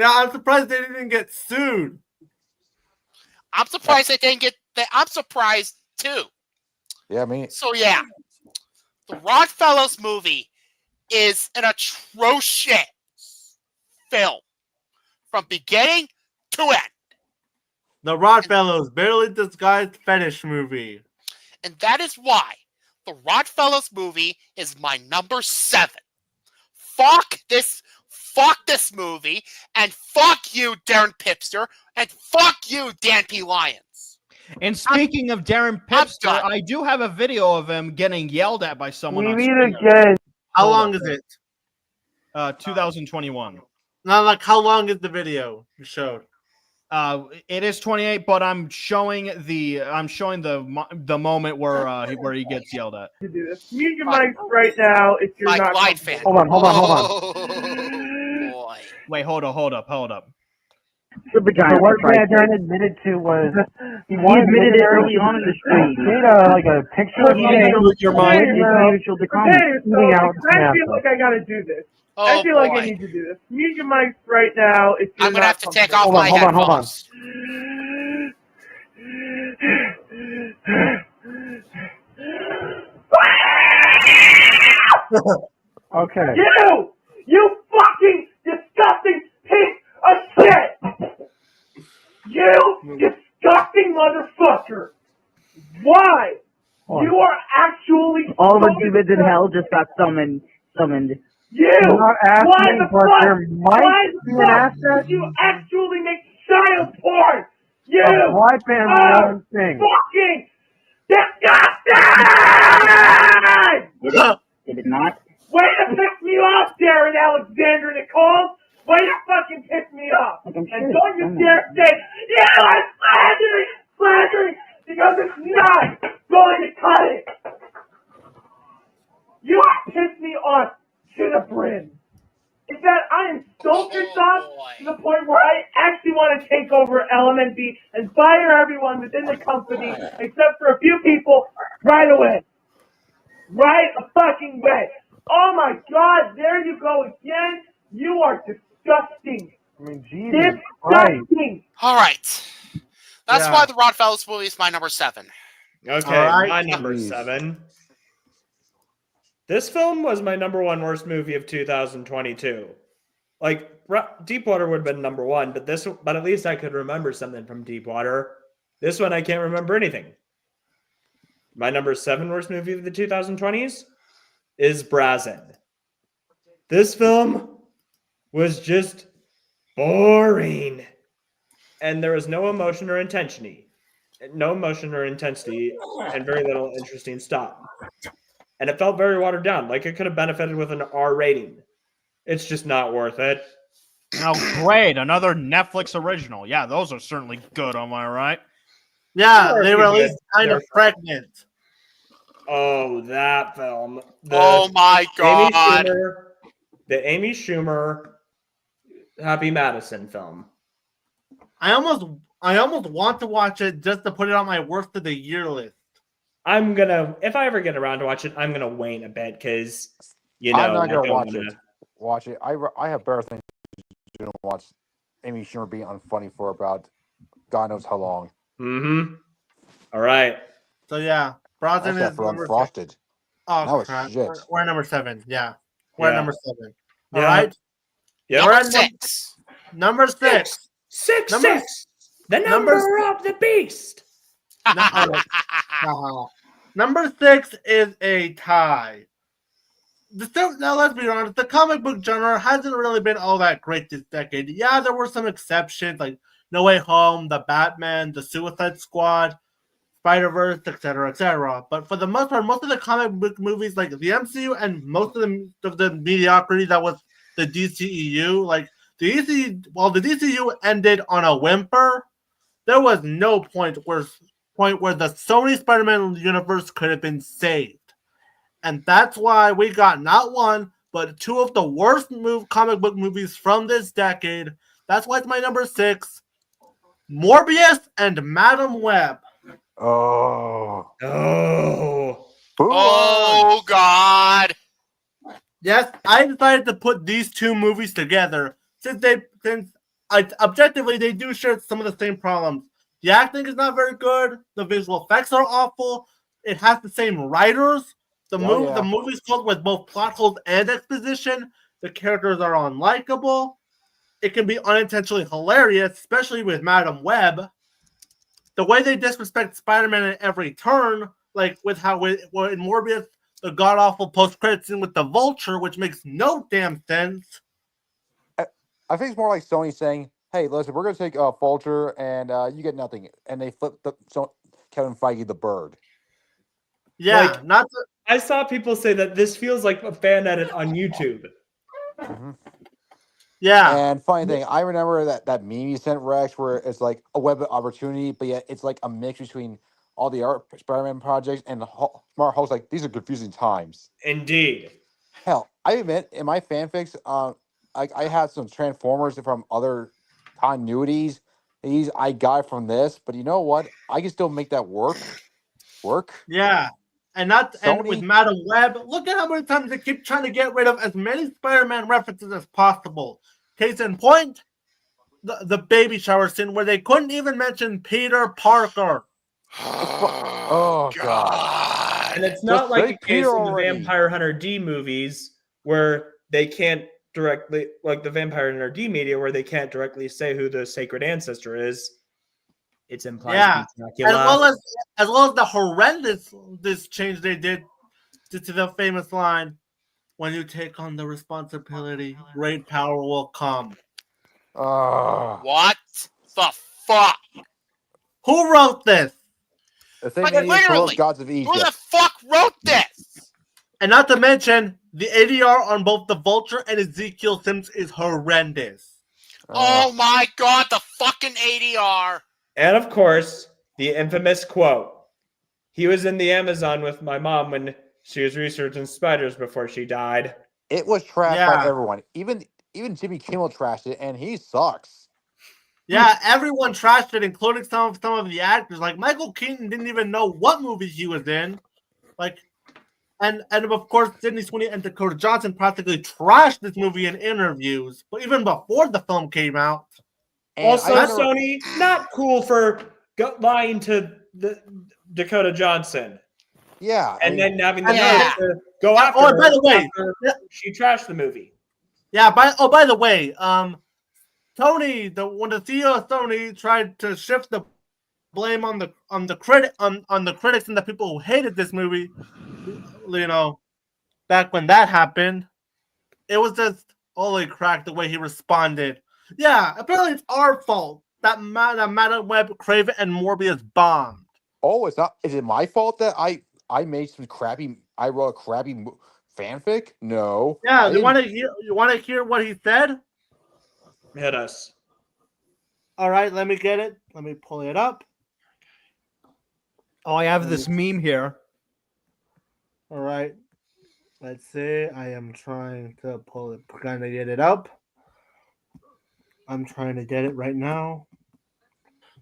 I'm surprised they didn't get sued. I'm surprised they didn't get. I'm surprised too. Yeah, me. So yeah, the Rodfellows movie is an atrocious film from beginning to end. The Rodfellows, barely disguised fetish movie. And that is why the Rodfellows movie is my number 7. Fuck this movie, and fuck you, Darren Pipster, and fuck you, Dan P. Lyons. And speaking of Darren Pipster, I do have a video of him getting yelled at by someone. We meet again. How long is it? 2021. Not like how long is the video you showed? It is 28, but I'm showing the moment where he gets yelled at. To do this. Mute your mics right now if you're not. Glide fan. Hold on. Boy. Wait, hold up. So what Darren admitted to was he admitted it early on in the stream. He made a picture of your mind. I feel like I gotta do this. I feel like I need to do this. Mute your mics right now if you're I'm gonna have to take off hold my headphones. Hold on. Okay. You fucking disgusting piece of shit! You disgusting motherfucker! Why? You are actually all the demons in hell just got summoned. You! Why the fuck did you actually make child porn? You are fucking disgusting! Did it not? Way to piss me off, Darren Alexander Nicole! Way to fucking piss me off! And don't you dare say, I'm slandering, because it's not going to cut it! You have pissed me off to the brim. In fact, I am Don't get stopped to boy. the point where I actually want to take over LMNT and fire everyone within the company except for a few people right away. Right a fucking way. Oh my God, there you go again. You are disgusting. I mean, Jesus Disgusting. All right. That's Yeah. why the Rodfellas movie is my number 7. Okay, All right. my number Jeez. 7. This film was my number 1 worst movie of 2022. Like, Deepwater would have been number 1, but at least I could remember something from Deepwater. This one, I can't remember anything. My number 7 worst movie of the 2020s is Brazen. This film was just boring. And there was no emotion or intensity. And very little interesting stuff. And it felt very watered down. Like it could have benefited with an R rating. It's just not worth it. Oh, great. Another Netflix original. Yeah, those are certainly good, am I right? Yeah, Or they if were you at least did, kind of they're- pregnant. Oh, that film. Oh my God. The Amy Schumer Happy Madison film. I almost want to watch it just to put it on my worst of the year list. If I ever get around to watch it, I'm gonna wait a bit because I'm not I gonna don't watch wanna- it. Watch it. I have better things to do than watch Amy Schumer being unfunny for about God knows how long. Mm-hmm. All right. So yeah, Brazen That's is for number 6. Unfrosted. Oh That was crap! shit. We're at number 7. Yeah, we're at Yeah. number 7. Yeah. All right. Yep. We're Number at 6. number 6. Six. Number- The number of the beast. Number 6 is a tie. Now let's be honest, the comic book genre hasn't really been all that great this decade. Yeah, there were some exceptions like No Way Home, The Batman, The Suicide Squad, Spider-Verse, etc., etc. But for the most part, most of the comic book movies, like the MCU and most of the mediocrity that was the DCEU, like the DCU ended on a whimper, there was no point where the Sony Spider-Man universe could have been saved. And that's why we got not one, but 2 of the worst comic book movies from this decade. That's why it's my number 6. Morbius and Madam Web. Oh. Oh. Oh God. Yes, I decided to put these 2 movies together since objectively they do share some of the same problems. The acting is not very good. The visual effects are awful. It has the same writers. The movie's filled with both plot holes and exposition. The characters are unlikable. It can be unintentionally hilarious, especially with Madam Web. The way they disrespect Spider-Man at every turn, like with how in Morbius, the god-awful post-credit scene with the Vulture, which makes no damn sense. I think it's more like Sony saying, "Hey, listen, we're going to take Vulture, and you get nothing," and they flip Kevin Feige the bird. Yeah, I saw people say that this feels like a fan edit on YouTube. Mm-hmm. Yeah. And funny thing, I remember that meme you sent, Rex, where it's like a web of opportunity, but yet it's like a mix between all the art Spider-Man projects and the Smart Hulk's like, these are confusing times. Indeed. Hell, I admit, in my fanfics, I had some Transformers from other continuities. These I got from this, but you know what? I can still make that work. Yeah. And with Madam Web, look at how many times they keep trying to get rid of as many Spider-Man references as possible. Case in point, the baby shower scene where they couldn't even mention Peter Parker. Oh God! And it's not Just like say a case Peter in the already. Vampire Hunter D movies where they can't directly, like the Vampire Hunter D media, where they can't directly say who the sacred ancestor is. It's implied to be Dracula. As well as the horrendous this change they did to the famous line, "When you take on the responsibility, great power will come." What the fuck? Who wrote this? The same Like, idiots who wrote literally, Gods of Egypt. who the fuck wrote this? And not to mention, the ADR on both the Vulture and Ezekiel Sims is horrendous. Oh my God, the fucking ADR. And of course, the infamous quote. He was in the Amazon with my mom when she was researching spiders before she died. It was trashed by everyone. Even even Jimmy Kimmel trashed it, and he sucks. Yeah, everyone trashed it, including some of the actors. Like Michael Keaton didn't even know what movie he was in. Like, and of course, Sydney Sweeney and Dakota Johnson practically trashed this movie in interviews, but even before the film came out. And Also, I never- Sony, not cool for lying to the Dakota Johnson. Yeah, And then having the Yeah. nerve to go after Oh, her by the way, after yeah. she trashed the movie. Yeah, by the way, Tony, when the CEO of Sony tried to shift the blame on the critics and the people who hated this movie, you know, back when that happened, it was just holy crack the way he responded. Yeah, apparently it's our fault that Madam Web, Craven, and Morbius bombed. Oh, it's not. Is it my fault that I made some crappy? I wrote a crappy fanfic. No. Yeah, I you didn't- want to hear? You want to hear what he said? Hit us. All right, let me get it. Let me pull it up. Oh, I have this meme here. All right. Let's see. I am trying to pull it, trying to get it up. I'm trying to get it right now.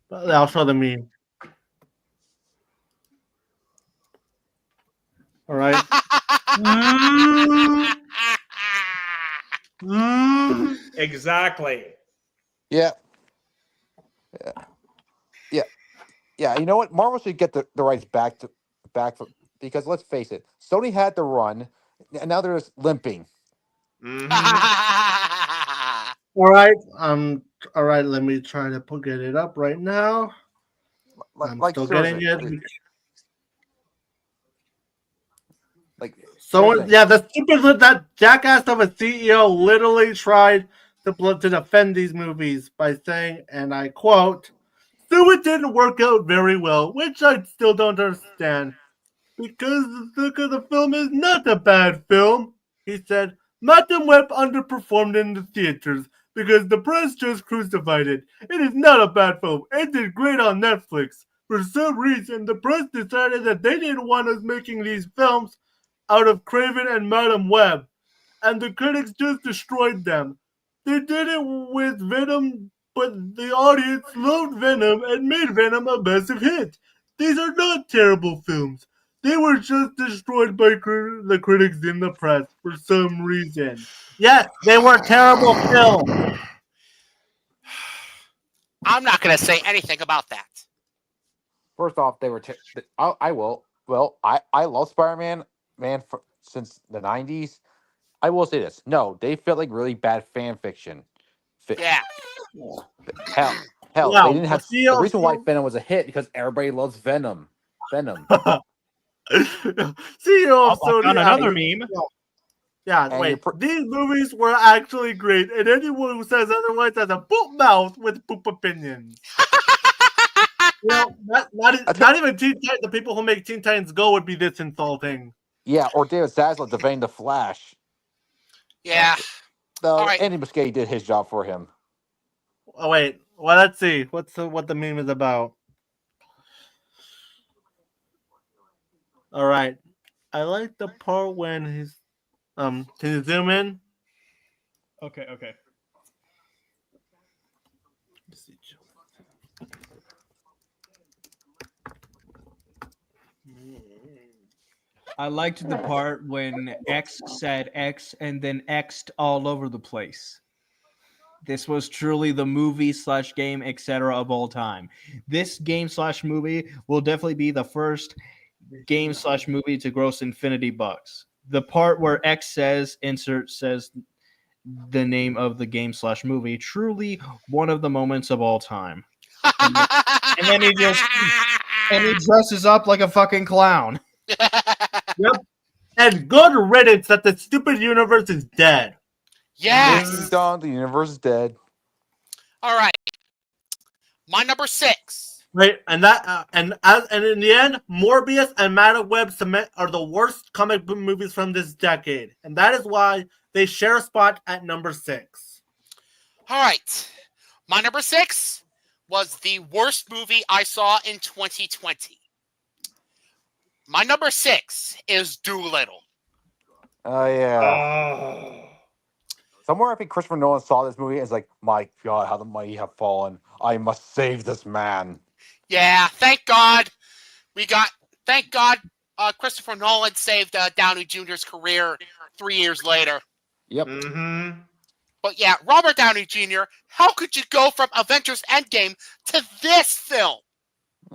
But I'll show the meme. All right. Exactly. Yeah. Yeah. You know what? Marvel should get the rights back for, because let's face it, Sony had the run, and now they're just limping. All right. All right. Let me try to get it up right now. I'm still getting seriously, it. Like So seriously. yeah, the stupid that jackass of a CEO literally tried to defend these movies by saying, and I quote, "So it didn't work out very well, which I still don't understand, because the film is not a bad film." He said, "Madam Web underperformed in the theaters because the press just crucified it. It is not a bad film. It did great on Netflix. For some reason, the press decided that they didn't want us making these films out of Craven and Madam Web, and the critics just destroyed them. They did it with Venom, but the audience loved Venom and made Venom a massive hit. These are not terrible films. They were just destroyed by the critics in the press for some reason. Yes, they were terrible films." I'm not going to say anything about that. First off, they were. I will. Well, I love Spider-Man, since the '90s. I will say this: no, they felt like really bad fan fiction. Yeah. Hell, Wow, they didn't have the reason why Venom was a hit because everybody loves Venom. CEO Oh, of I Sony. found another meme. Yeah, And wait. These movies were actually great, and anyone who says otherwise has a poop mouth with poop opinions. Not even Teen Titans. The people who make Teen Titans Go would be this insulting. Yeah, or David Zaslav defending the Flash. Yeah. No, All right. Andy Muschietti did his job for him. Oh wait, well let's see. What the meme is about. All right, I like the part when he's can you zoom in? Okay. I liked the part when X said X and then X'd all over the place. This was truly the movie / game, etc. of all time. This game / movie will definitely be the first game / movie to gross infinity bucks. The part where X says, insert says the name of the game / movie, truly one of the moments of all time. And then he dresses up like a fucking clown. Yep. And good riddance that the stupid universe is dead. Yes. Ding dong, the universe is dead. All right. My number 6. Right, and in the end, Morbius and Madam Web Cement are the worst comic book movies from this decade, and that is why they share a spot at number 6. All right. My number 6 was the worst movie I saw in 2020. My number 6 is Doolittle. Oh yeah. somewhere I think Christopher Nolan saw this movie and is like, my God, how the mighty have fallen. I must save this man. Yeah, thank God. Thank God Christopher Nolan saved Downey Jr.'s career 3 years later. Yep. Mm-hmm. But yeah, Robert Downey Jr., how could you go from Avengers Endgame to this film?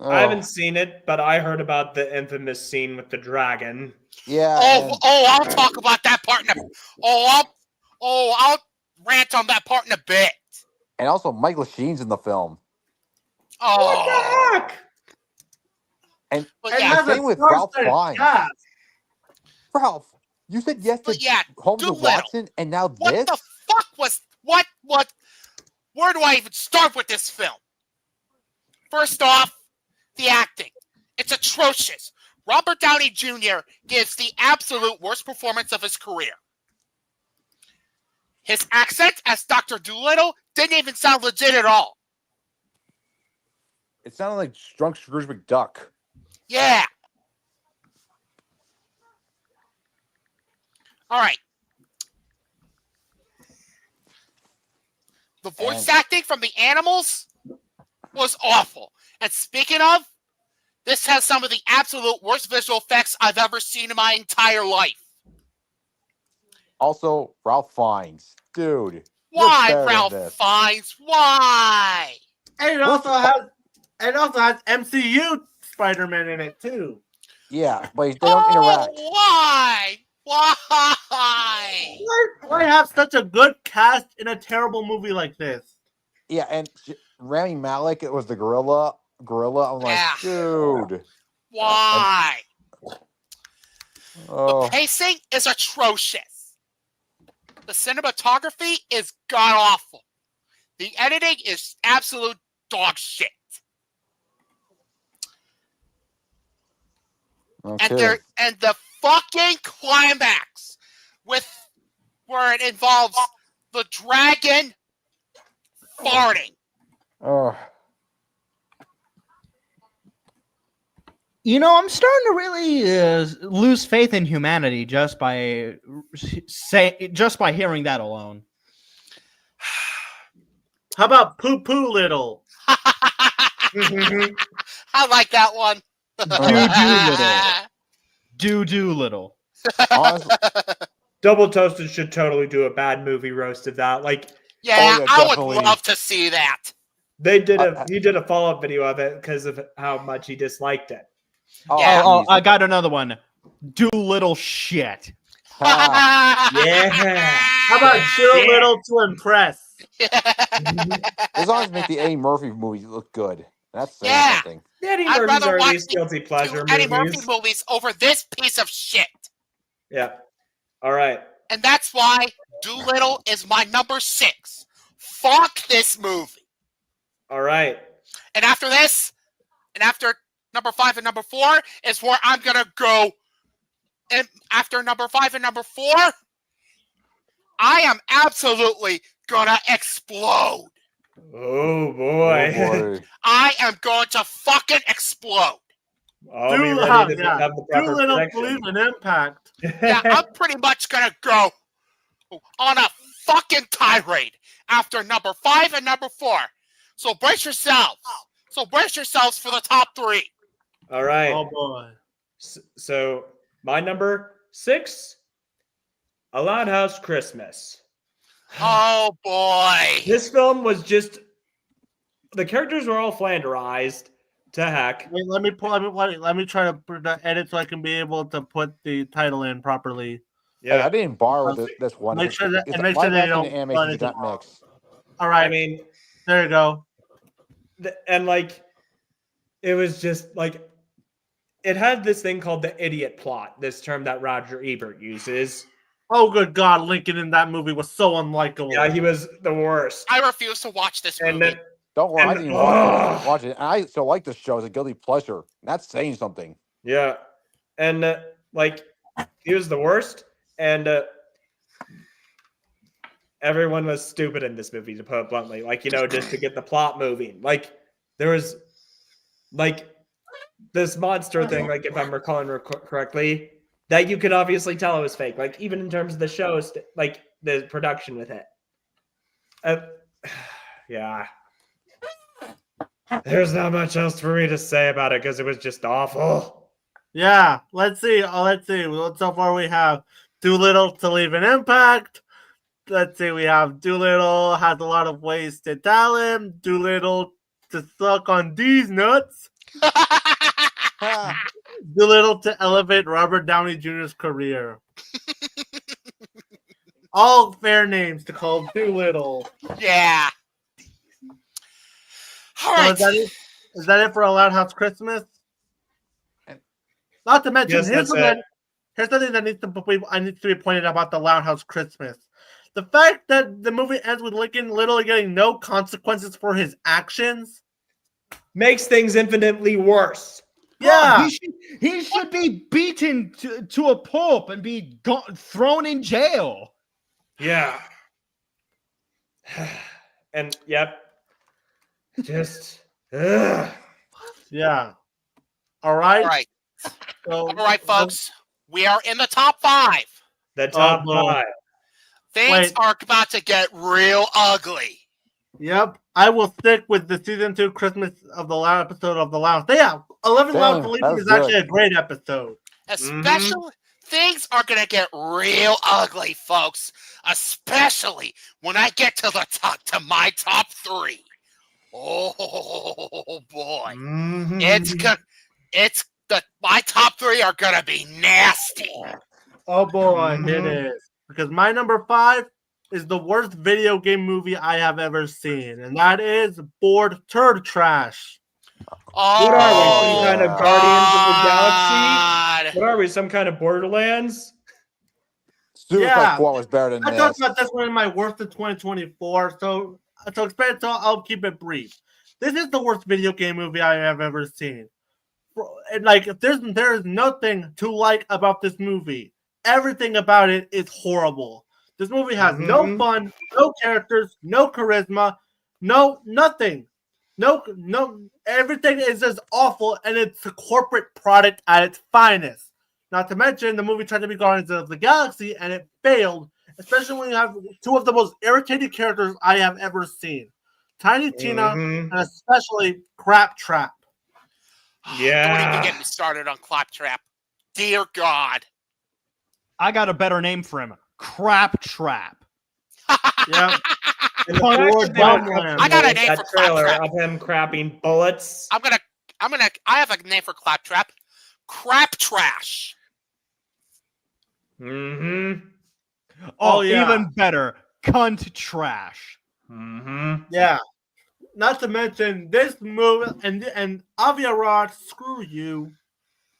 I haven't seen it, but I heard about the infamous scene with the dragon. Yeah. I'll talk about that part in a... I'll rant on that part in a bit. And also, Michael Sheen's in the film. Oh. What the heck? And yeah, same with Ralph Fiennes. Ralph, you said yes to Holmes and Watson, and now this? What the fuck was... What? Where do I even start with this film? First off, the acting. It's atrocious. Robert Downey Jr. gives the absolute worst performance of his career. His accent as Dr. Dolittle didn't even sound legit at all. It sounded like drunk Scrooge McDuck. Yeah. All right. The voice acting from the animals was awful. And speaking of, this has some of the absolute worst visual effects I've ever seen in my entire life. Also, Ralph Fiennes. Dude. Why, Ralph Fiennes? Why? And it also has MCU Spider-Man in it too. Yeah, but they don't interact. Why? Why have such a good cast in a terrible movie like this? Yeah, and Rami Malek, it was the gorilla. I'm like, dude. Why? The pacing is atrocious. The cinematography is god-awful. The editing is absolute dog shit. Okay. And the fucking climax where it involves the dragon farting. Oh. You know, I'm starting to really lose faith in humanity just by hearing that alone. How about Poo Poo Little? I like that one. Do little. Double Toasted should totally do a bad movie roast of that. Like, yeah, I would love to see that. He did a follow-up video of it because of how much he disliked it. Oh, I got another one. Do little shit. Yeah. How about do little to impress? As long as make the Eddie Murphy movies look good. That's saying something. Eddie Murphy's are these guilty pleasure movies. Eddie Murphy movies over this piece of shit. Yeah. All right. And that's why Doolittle is my number 6. Fuck this movie. All right. And after this, and after number 5 and number 4 is where I'm gonna go. And after number 5 and number 4, I am absolutely gonna explode. Oh boy. I am going to fucking explode. I'll be ready to have the proper Doolittle believe in impact. Yeah, I'm pretty much gonna go on a fucking tirade after number 5 and number 4. So brace yourselves. Brace yourselves for the top 3. All right. Oh boy. So my number 6, A Loud House Christmas. Oh boy. This film was just, the characters were all flanderized to heck. Wait, let me try to edit so I can be able to put the title in properly. Yeah, I didn't borrow this one. Make sure that they don't animation that mix. All right. I mean, there you go. And like, it was just like, it had this thing called the idiot plot, this term that Roger Ebert uses. Oh, good God. Lincoln in that movie was so unlikable. Yeah, he was the worst. I refuse to watch this movie. Don't worry, I didn't watch it. And I still like this show as a guilty pleasure. That's saying something. Yeah. And like, he was the worst. And everyone was stupid in this movie, to put it bluntly. Like, you know, just to get the plot moving. Like, there was, like, this monster thing, like, if I'm recalling correctly, that you could obviously tell it was fake. Like even in terms of the show, like the production with it. Yeah. There's not much else for me to say about it because it was just awful. Yeah, let's see. So far we have Doolittle to leave an impact. Let's see, we have Doolittle has a lot of wasted talent. Doolittle to suck on these nuts. Doolittle to elevate Robert Downey Jr.'s career. All fair names to call Doolittle. Yeah. All So right. is that it for a Loud House Christmas? Not to mention, Yes, here's something that needs to be pointed out about the Loud House Christmas. The fact that the movie ends with Lincoln literally getting no consequences for his actions makes things infinitely worse. Yeah, he should be beaten to a pulp and be thrown in jail. Yeah. And yep. Just yeah. All right. All right. So, All right, folks. We are in the top 5. The top boy. 5. Things are about to get real ugly. Yep. I will stick with the season 2 Christmas of the last episode of the Lounge. Yeah, 11 Lounge Believers is actually a great episode. Especially things are gonna get real ugly, folks. Especially when I get to my top 3. Oh boy. My top 3 are gonna be nasty. Oh boy, it is. Because my number 5 is the worst video game movie I have ever seen, and that is Bored Turd Trash. What are we? Some kind of Guardians of the Galaxy? What are we? Some kind of Borderlands? Suicide Squad was better than I this. talked about this one in my worst of 2024, so I'll keep it brief. This is the worst video game movie I have ever seen. And there is nothing to like about this movie. Everything about it is horrible. This movie has no fun, no characters, no charisma, nothing. No, everything is just awful, and it's a corporate product at its finest. Not to mention, the movie tried to be Guardians of the Galaxy, and it failed, especially when you have 2 of the most irritating characters I have ever seen. Tiny Tina, and especially Claptrap. Yeah. Don't even get me started on Claptrap. Dear God. I got a better name for him. Crap Trap. Yeah. I got a name for Claptrap. Of him crapping bullets. I have a name for Claptrap. Crap Trash. Oh, yeah. Even better. Cunt Trash. Yeah. Not to mention this movie and Avia Rock, screw you.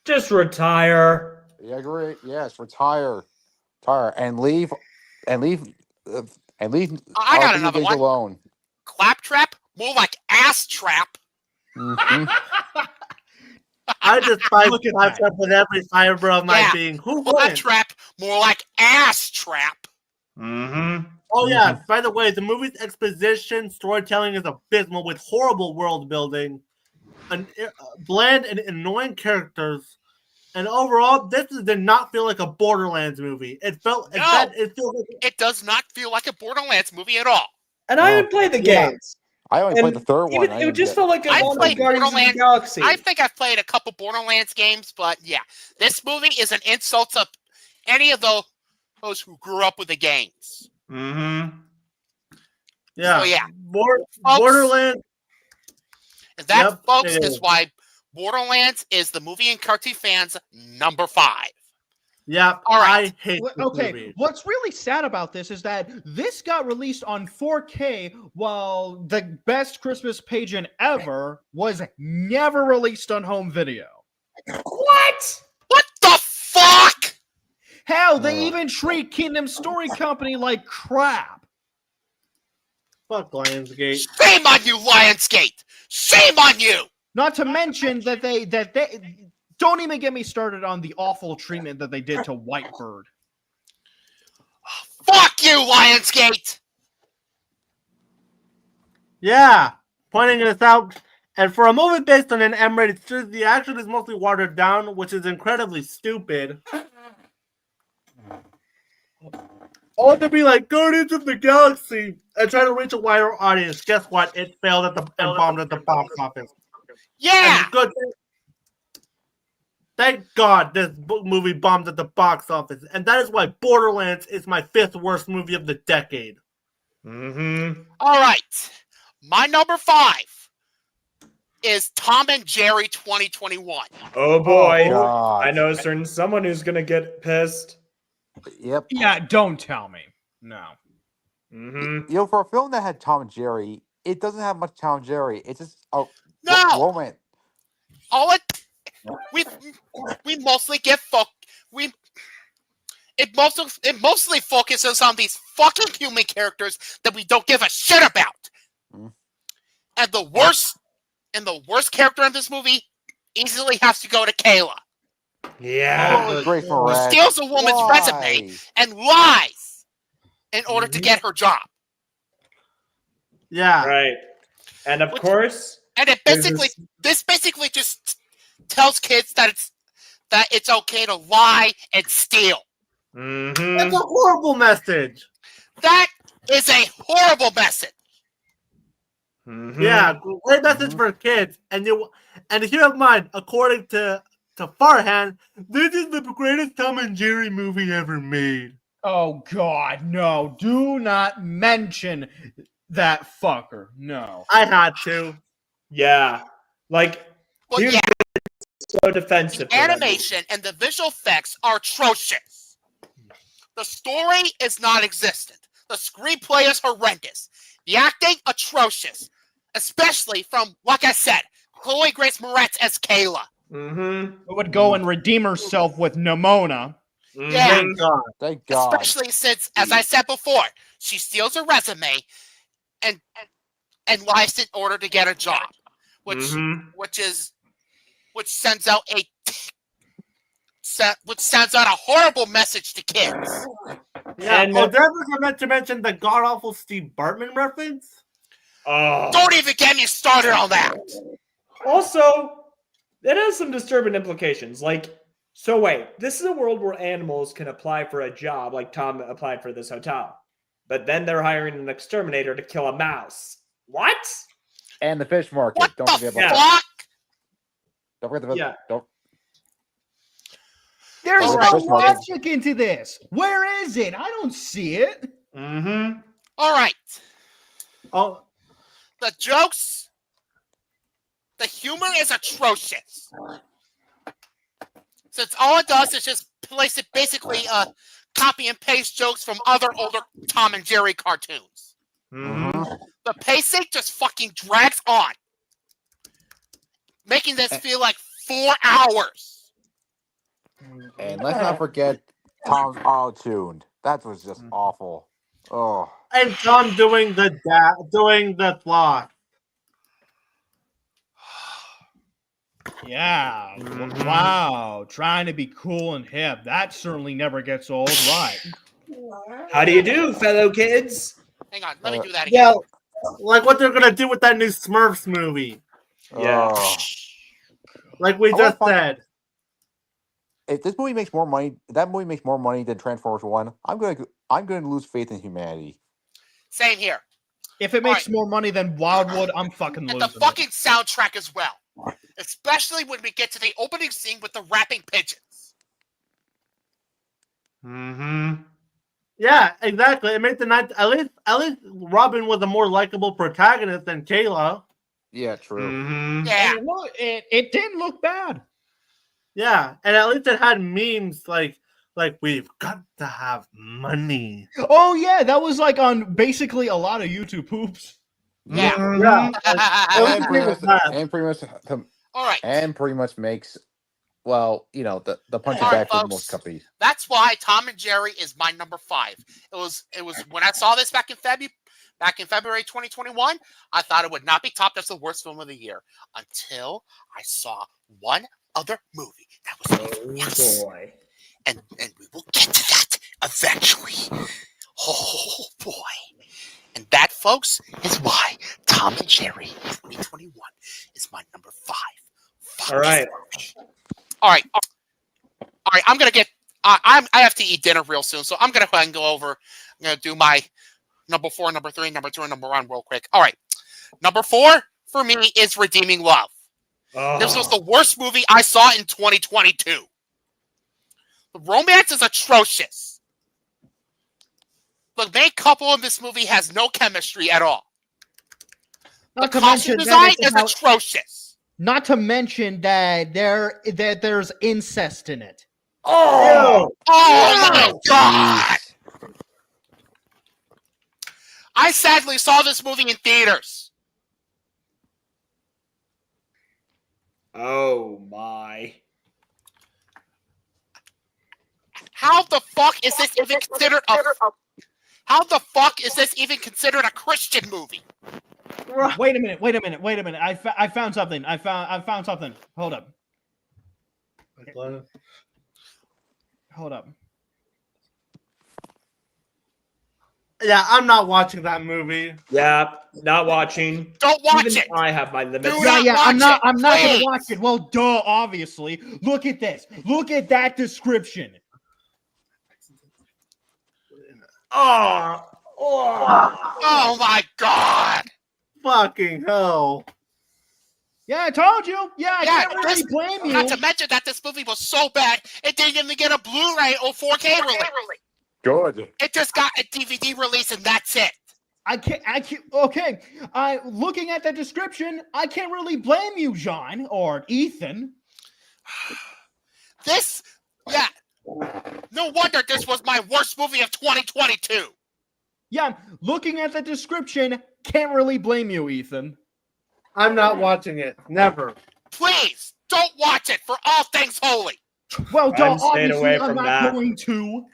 Just retire. Yeah, great. Yes, retire. And leave I got another one. Alone. Claptrap? More like ass trap. I despise Claptrap with every fiber of my being. Who wouldn't? Claptrap, more like ass trap. Oh yeah, by the way, the movie's exposition storytelling is abysmal with horrible world building, bland and annoying characters, and overall, this did not feel like a Borderlands movie. It does not feel like a Borderlands movie at all. And I haven't played the games. I only played the third one. It just felt like a Guardians of the Galaxy. I think I've played a couple Borderlands games, but yeah, this movie is an insult to any of those who grew up with the games. Yeah. So, yeah. Borderlands. And that, folks, is why Borderlands is the movie and cartoon fans' number 5. Yeah, all right. I hate this movie. What's really sad about this is that this got released on 4K while the best Christmas pageant ever was never released on home video. What? What the fuck? Hell, they even treat Kingdom Story Company like crap. Fuck Lionsgate. Shame on you, Lionsgate! Shame on you! Not to mention that they don't even get me started on the awful treatment that they did to Whitebird. Fuck you, Lionsgate! Yeah, pointing this out. And for a movie based on an M-rated series, the action is mostly watered down, which is incredibly stupid. I want to be like Guardians of the Galaxy and try to reach a wider audience. Guess what? It failed and bombed at the box office. Yeah. And good. Thank God this movie bombed at the box office, and that is why Borderlands is my 5th worst movie of the decade. Mm-hmm. All right. My number 5 is Tom and Jerry 2021. Oh boy. God. I know someone who's gonna get pissed. Yep. Yeah, don't tell me. No. Mm-hmm. You know, for a film that had Tom and Jerry, it doesn't have much Tom and Jerry. It's just No! romance. All it we mostly get it mostly focuses on these fucking human characters that we don't give a shit about. Mm. And the worst character in this movie easily has to go to Kayla. Yeah. Grace Who Moretz. steals a woman's Why? resume and lies in order to get her job. Yeah. Right. And of course, And it this basically just tells kids that it's okay to lie and steal. Mm-hmm. That's a horrible message. That is a horrible message. Mm-hmm. Yeah, great message for kids. And if you have mine, according to Farhan, this is the greatest Tom and Jerry movie ever made. Oh God, no! Do not mention that fucker. No. I had to. Yeah. Like, Well, he was yeah, so defensive. the animation and the visual effects are atrocious. The story is non-existent. The screenplay is horrendous. The acting, atrocious. Especially from, like I said, Chloe Grace Moretz as Kayla. Mm-hmm. Who would go and redeem herself with Nimona. Yeah. Thank God. Thank God. Especially since, as I said before, she steals a resume and lies in order to get a job, which sends out a horrible message to kids. Yeah. And, did I forget to mention the god awful Steve Bartman reference? Oh. Don't even get me started on that. Also, that has some disturbing implications. Like, so wait, this is a world where animals can apply for a job, like Tom applied for this hotel. But then they're hiring an exterminator to kill a mouse. What? And the fish market. What Don't the forget about fuck? that. Don't forget about Yeah. Don't. There's Oh, no fish market. logic into this. Where is it? I don't see it. Mm-hmm. All right. Oh, The jokes, the humor is atrocious. Since all it does is just place it basically copy and paste jokes from other older Tom and Jerry cartoons. Mm-hmm. The pacing just fucking drags on, making this feel like 4 hours. And let's not forget Tom's auto-tuned. That was just awful. Oh. and Tom doing the sloth. Yeah. Mhm. Wow. Trying to be cool and hip. That certainly never gets old, right? How do you do, fellow kids? Hang on, let me do that again. Yeah, like what they're gonna do with that new Smurfs movie. Yeah. Oh. Like we I just wanna said. If this movie makes more money, that movie makes more money than Transformers 1, I'm gonna lose faith in humanity. Same here. If it makes more money than Wildwood, I'm fucking And losing the fucking soundtrack as well. Especially when we get to the opening scene with the rapping pigeons. Mm-hmm. Yeah, exactly. It made the night at least Robin was a more likable protagonist than Kayla. Yeah, true. Mm-hmm. Yeah. it. It didn't look bad. Yeah, and at least it had memes like we've got to have money. Oh yeah, that was like on basically a lot of YouTube poops. Yeah. Yeah. And pretty much makes, well, you know, the punch All right, back with folks. most companies. That's why Tom and Jerry is my number 5. It was when I saw this back in February 2021, I thought it would not be topped as the worst film of the year until I saw one other movie that was even worse. Boy. And we will get to that eventually. Oh boy. And that, folks, is why Tom and Jerry 2021 is my number 5. All right. All right. I'm I have to eat dinner real soon, so I'm gonna go ahead and go over. I'm gonna do my number 4, number 3, number 2, and number 1 real quick. All right, number 4 for me is Redeeming Love. This was the worst movie I saw in 2022. The romance is atrocious. The main couple in this movie has no chemistry at all. The costume design is atrocious. Not to mention that there's incest in it. Oh my God! I sadly saw this movie in theaters. Oh my. How the fuck is this even considered a... How the fuck is this even considered a Christian movie? Wait a minute. I found something. I found something. Hold up. Yeah, I'm not watching that movie. Yeah, not watching. Don't watch Even it. I have my limits. I'm not gonna please. watch it. Well, duh, obviously. Look at this. Look at that description. Oh my God! Fucking hell. Yeah, I told you. Yeah, I can't really blame you. Not to mention that this movie was so bad, it didn't even get a Blu-ray or 4K release. Good. It just got a DVD release and that's it. I can't. Okay. Looking at the description, I can't really blame you, John or Ethan. No wonder this was my worst movie of 2022. Yeah, looking at the description, can't really blame you, Ethan. I'm not watching it. Never. Please don't watch it for all things holy. Well, I'm staying obviously away I'm from not that. going to.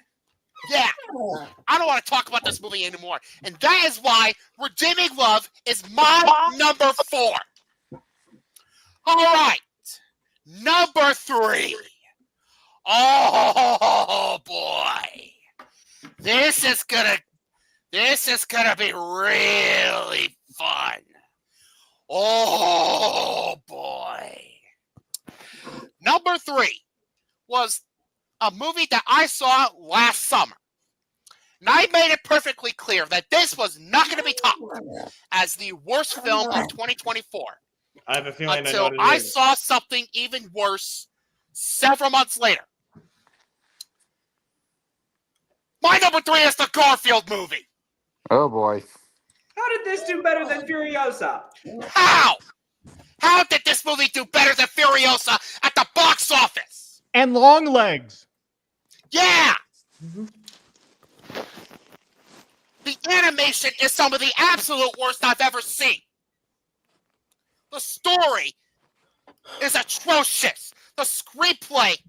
Yeah, I don't want to talk about this movie anymore. And that is why Redeeming Love is my number 4. All right, number 3. Oh boy, this is gonna be really fun. Oh boy. Number 3 was a movie that I saw last summer. And I made it perfectly clear that this was not going to be topped as the worst film of 2024. I have a feeling Until I know what it is. saw something even worse several months later. My number 3 is the Garfield movie. Oh boy. How did this do better than Furiosa? How? How did this movie do better than Furiosa at the box office? And long legs. Yeah! The animation is some of the absolute worst I've ever seen. The story is atrocious. The screenplay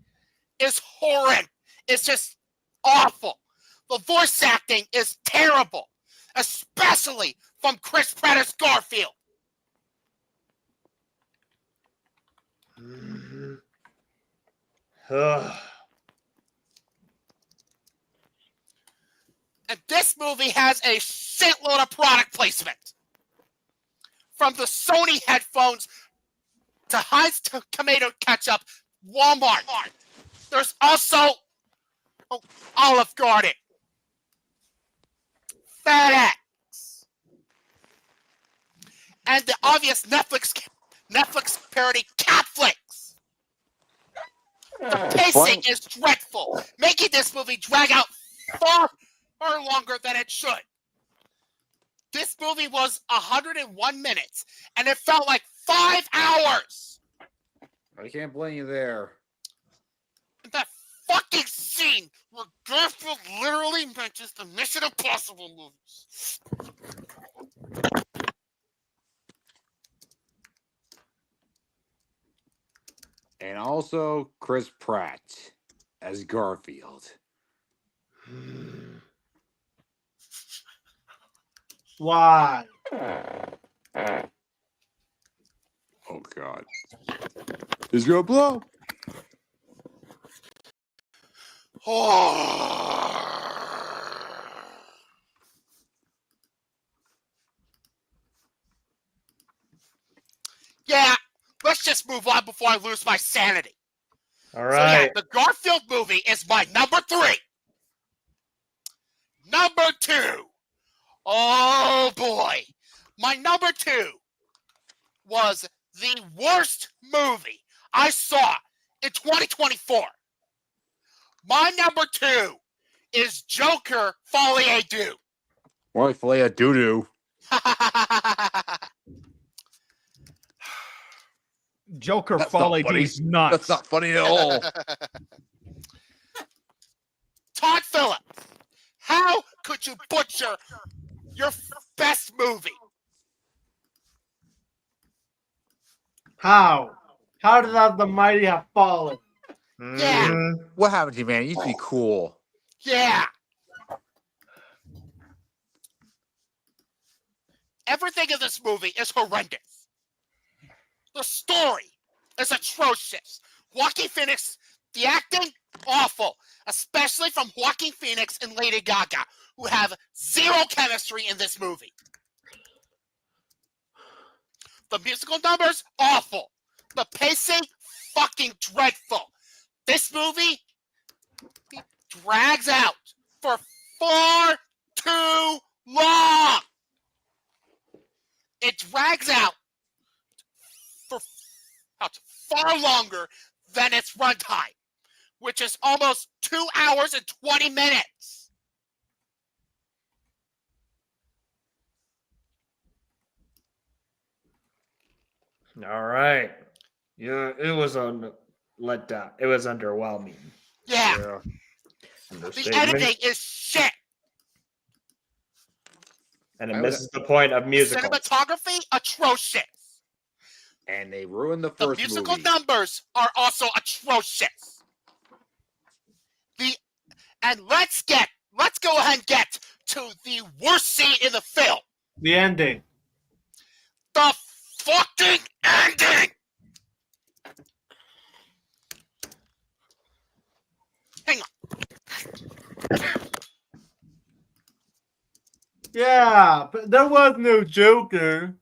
is horrid. It's just awful. The voice acting is terrible, especially from Chris Pratt's Garfield. And this movie has a shitload of product placement. From the Sony headphones to Heinz tomato ketchup, Walmart. There's also Olive Garden, FedEx, and the obvious Netflix parody Catflix. The pacing is dreadful, making this movie drag out far longer than it should. This movie was 101 minutes, and it felt like 5 hours. I can't blame you there. And that fucking scene where Garfield literally mentions the Mission Impossible movies. And also Chris Pratt as Garfield. Why? Oh God. It's gonna blow. Yeah, let's just move on before I lose my sanity. All So yeah, right. the Garfield movie is my number 3. Number 2. Oh boy. My number 2 was the worst movie I saw in 2024. My number 2 is Joker Folie à Deux. Well, filet a doo-doo. Joker That's not Folly funny. D's nuts. That's not funny at all. Todd Phillips, how could you butcher your best movie? How? How did the mighty have fallen? Yeah. Mhm. What happened to you, man? You used to be cool. Yeah. Everything in this movie is horrendous. The story is atrocious. Joaquin Phoenix, the acting, awful. Especially from Joaquin Phoenix and Lady Gaga, who have zero chemistry in this movie. The musical numbers, awful. The pacing, fucking dreadful. This movie drags out for far too long. It drags out for far longer than its runtime, which is almost 2 hours and 20 minutes. All right. Yeah, it was on letdown. It was underwhelming. Yeah, Yeah. the Understatement. editing is shit. And it misses the point of musical. Cinematography, atrocious. And they ruined the The first musical movie. numbers are also atrocious. And let's go ahead and get to the worst scene in the film. The ending. The fucking ending! Hang on. Yeah, but there was no Joker.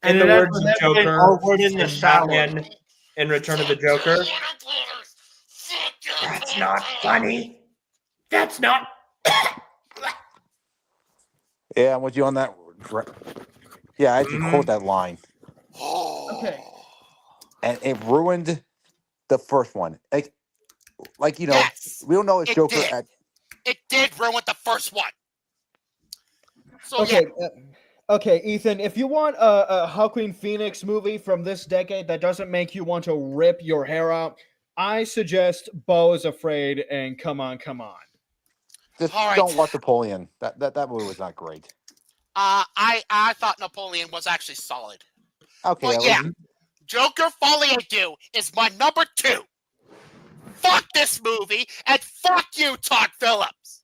In the it words ended of up getting Joker, awkward in the in shower. Batman, in Return of the Joker. That's not funny. That's not. Yeah, I'm with you on that. Yeah, I actually quote that line. Okay. And it ruined the first one. Like you know, Yes, we don't know if it Joker did. at It did ruin the first one. So Okay. yeah, Okay, Ethan, if you want a Joaquin Phoenix movie from this decade that doesn't make you want to rip your hair out, I suggest Beau is Afraid and Come On, Come On. just All right. don't watch Napoleon. That movie was not great. I thought Napoleon was actually solid. Okay, Well, at yeah, least- Joker Folie à Deux is my number 2. Fuck this movie and fuck you, Todd Phillips.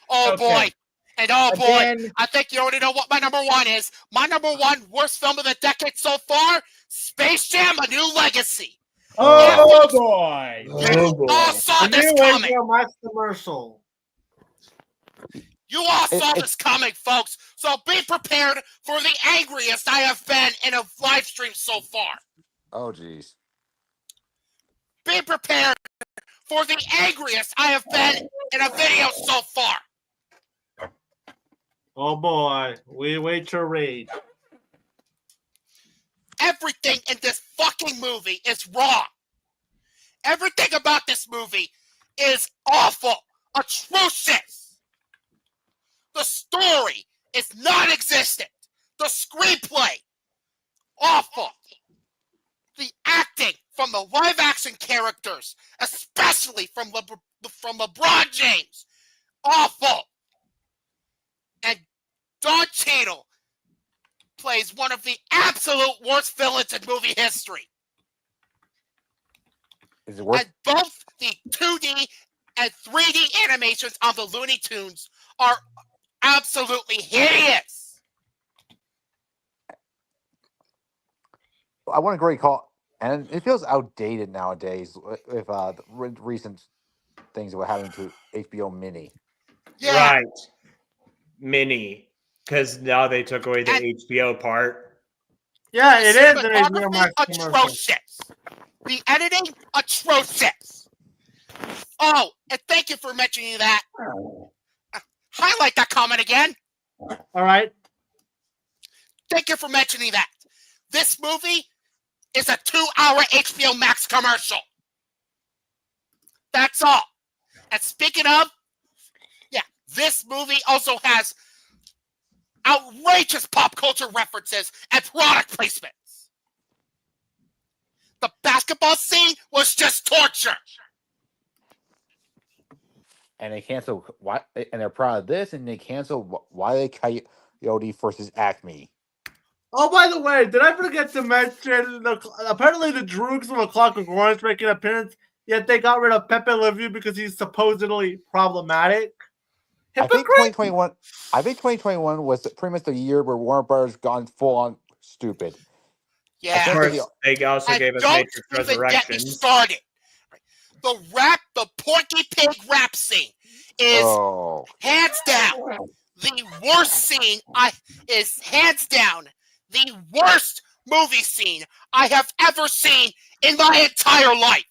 Oh Okay. boy. And oh boy, Again, I think you already know what my number 1 is. My number 1 worst film of the decade so far, Space Jam: A New Legacy. oh boy. Oh boy. All saw The this new coming. HBO Max commercial. You all saw it- this coming, folks. So be prepared for the angriest I have been in a live stream so far. Oh, jeez. Be prepared for the angriest I have been in a video so far. Oh boy, we wait your rage. Everything in this fucking movie is wrong. Everything about this movie is awful, atrocious. The story is non-existent. The screenplay, awful. The acting from the live-action characters, especially from LeBron James, awful. And Don Cheadle plays one of the absolute worst villains in movie history. Is it worth? And both the 2D and 3D animations on the Looney Tunes are absolutely hideous. I want a great call, and it feels outdated nowadays with the recent things that were happening to HBO Mini. Yeah, Right. Mini. Because now they took away the And- HBO part. Yeah, it is an HBO cinematography Max commercial. atrocious. The editing, atrocious. Oh, and thank you for mentioning that. Highlight that comment again. All right. Thank you for mentioning that. This movie is a 2-hour HBO Max commercial. That's all. And speaking of, this movie also has outrageous pop culture references and product placements. The basketball scene was just torture. And they cancel what? And they're proud of this, and they cancel Wile E. Coyote versus Acme. Oh, by the way, did I forget to mention apparently the Droogs of the Clockwork Orange making an appearance, yet they got rid of Pepe Le Pew because he's supposedly problematic? I think 2021. I think 2021 was pretty much the year where Warner Brothers gone full on stupid. Yeah. Of course, they also gave us Matrix Don't even get me Resurrections. started. The Porky Pig rap scene is hands down the worst scene. Hands down the worst movie scene I have ever seen in my entire life.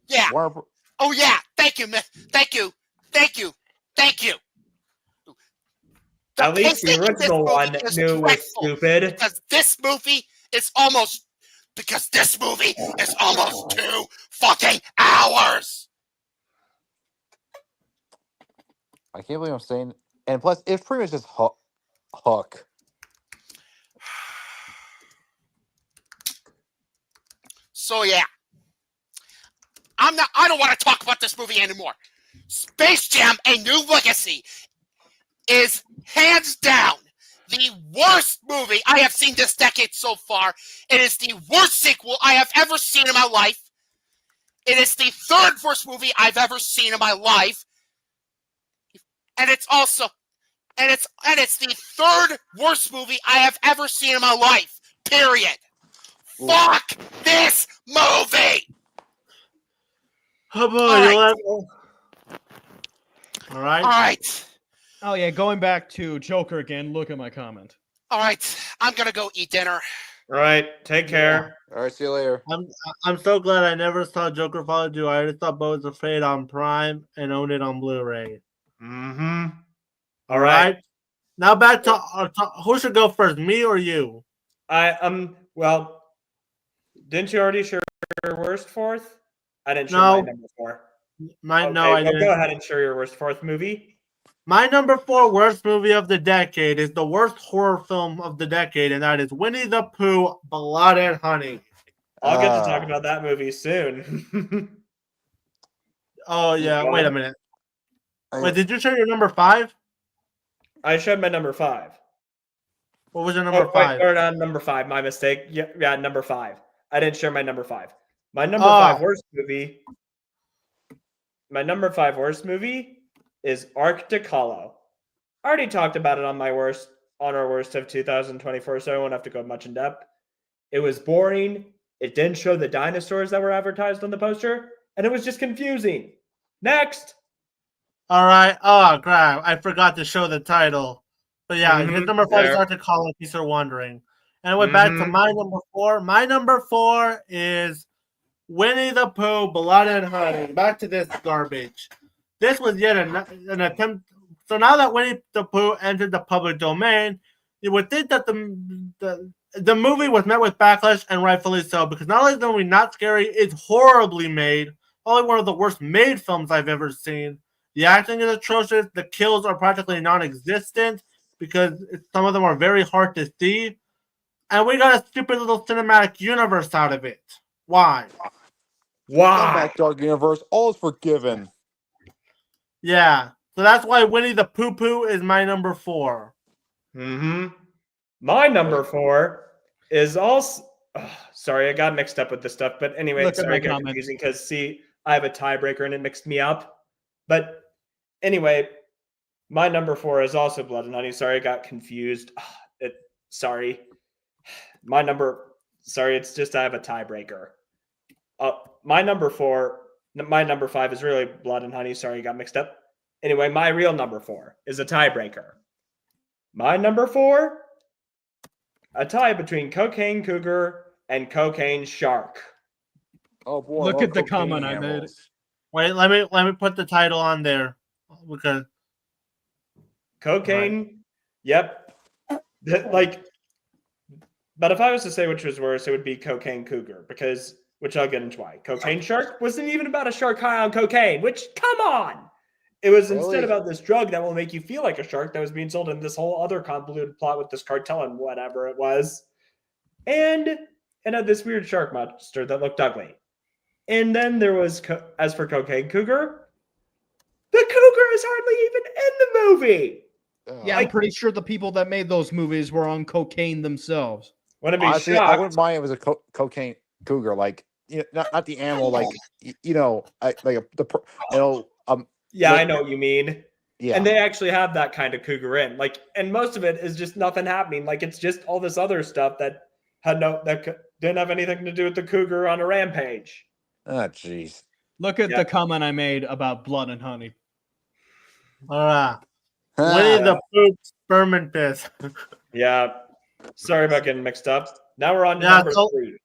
Yeah. Oh yeah. Thank you, man. Thank you. At least the original one knew was stupid. Because this movie is almost 2 fucking hours. I can't believe I'm saying. And plus, it's pretty much just Hook. So yeah, I don't want to talk about this movie anymore. Space Jam: A New Legacy is hands down the worst movie I have seen this decade so far. It is the worst sequel I have ever seen in my life. It is the third worst movie I've ever seen in my life. And it's the third worst movie I have ever seen in my life. Period. Ooh. Fuck this movie. Oh boy, All right. Oh yeah, going back to Joker again. Look at my comment. All right, I'm gonna go eat dinner. All right, take care. All right, see you later. I'm so glad I never saw Joker Follow You. I already saw Bones of Fate on Prime and owned it on Blu-ray. Mm-hmm. All right. Now back to who should go first, me or you? Well, didn't you already share your worst fourth? I didn't share my number 4. I didn't. Go ahead and share your worst fourth movie. My number 4 worst movie of the decade is the worst horror film of the decade, and that is Winnie the Pooh, Blood and Honey. I'll get to talk about that movie soon. Oh, yeah. Wait a minute. Wait, did you share your number 5? I shared my number 5. What was your number 5? Or not number 5. My mistake. Yeah, number 5. I didn't share my number 5. My number 5 worst movie. My number 5 worst movie is Arctic Hollow. I already talked about it on our worst of 2024, so I won't have to go much in depth. It was boring. It didn't show the dinosaurs that were advertised on the poster, and it was just confusing. Next. All right. Oh, crap. I forgot to show the title. But yeah, his number 5 is Arctic Hollow, in case you're wondering. And I went back to my number 4. My number 4 is Winnie the Pooh, Blood and Honey. Back to this garbage. This was yet an attempt. So now that Winnie the Pooh entered the public domain, you would think that the movie was met with backlash, and rightfully so, because not only is the movie not scary, it's horribly made. Probably one of the worst made films I've ever seen. The acting is atrocious. The kills are practically non-existent because some of them are very hard to see. And we got a stupid little cinematic universe out of it. Why? Come back, Dark Universe. All is forgiven. Yeah. So that's why Winnie the Pooh is my number 4. My number 4 is also... sorry, I got mixed up with this stuff. But anyway, sorry, I got confusing because, see, I have a tiebreaker and it mixed me up. But anyway, my number 4 is also Blood and Honey. Sorry, I got confused. Sorry. It's just I have a tiebreaker. My number 5 is really Blood and Honey. Sorry, I got mixed up. Anyway, my real number 4 is a tiebreaker. My number 4 a tie between Cocaine Cougar and Cocaine Shark. Oh boy! Look what at the cocaine comment I made. animals. Wait, let me put the title on there because Cocaine. Yep. Like, but if I was to say which was worse, it would be Cocaine Cougar because, which I'll get into why. Cocaine Shark wasn't even about a shark high on cocaine. Which, come on, it was instead Really? about this drug that will make you feel like a shark that was being sold in this whole other convoluted plot with this cartel and whatever it was, and had this weird shark monster that looked ugly. And then there was, as for Cocaine Cougar, the cougar is hardly even in the movie. Yeah, I'm pretty sure the people that made those movies were on cocaine themselves. Wouldn't be Honestly, I shocked. wouldn't mind if it was a cocaine cougar, like not the animal, like Yeah, like- I know what you mean. yeah. And they actually have that kind of cougar in. Like, and most of it is just nothing happening. Like, it's just all this other stuff that didn't have anything to do with the cougar on a rampage. Oh, jeez. Look at the comment I made about Blood and Honey. Winnie the Pooh sperm and piss. Yeah. Sorry about getting mixed up. Now we're on to Yeah, number 3.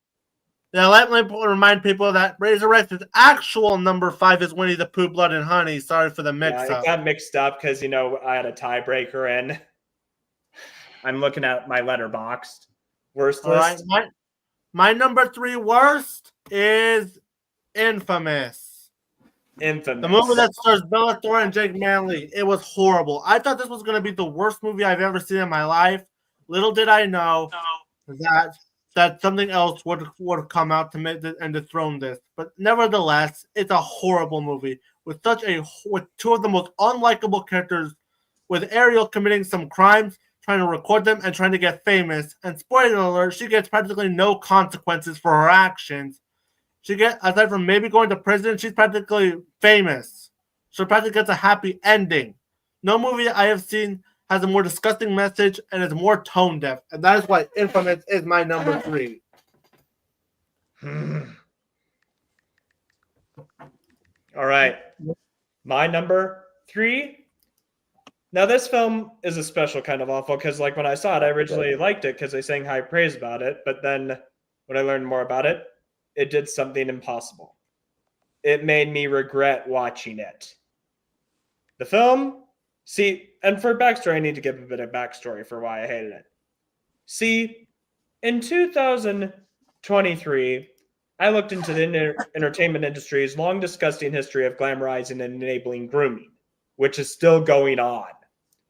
Yeah, let me remind people that Razor Rex's actual number 5 is Winnie the Pooh, Blood and Honey. Sorry for the mix-up. Yeah, it got mixed up because, I had a tiebreaker in. I'm looking at my letterboxed worst list. Right. My number 3 worst is Infamous. Infamous. The movie that stars Bella Thorne and Jake Manley. It was horrible. I thought this was going to be the worst movie I've ever seen in my life. Little did I know that something else would have come out to make this and dethrone this. But nevertheless, it's a horrible movie with two of the most unlikable characters, with Ariel committing some crimes, trying to record them, and trying to get famous. And spoiler alert, she gets practically no consequences for her actions. Aside from maybe going to prison, she's practically famous. She practically gets a happy ending. No movie I have seen has a more disgusting message and is more tone deaf, and that is why Infamous is my number 3. All right. My number 3. Now, this film is a special kind of awful because, like, when I saw it, I originally liked it because they sang high praise about it. But then when I learned more about it, it did something impossible. It made me regret watching it. The film, and for backstory, I need to give a bit of backstory for why I hated it. See, in 2023, I looked into the entertainment industry's long disgusting history of glamorizing and enabling grooming, which is still going on,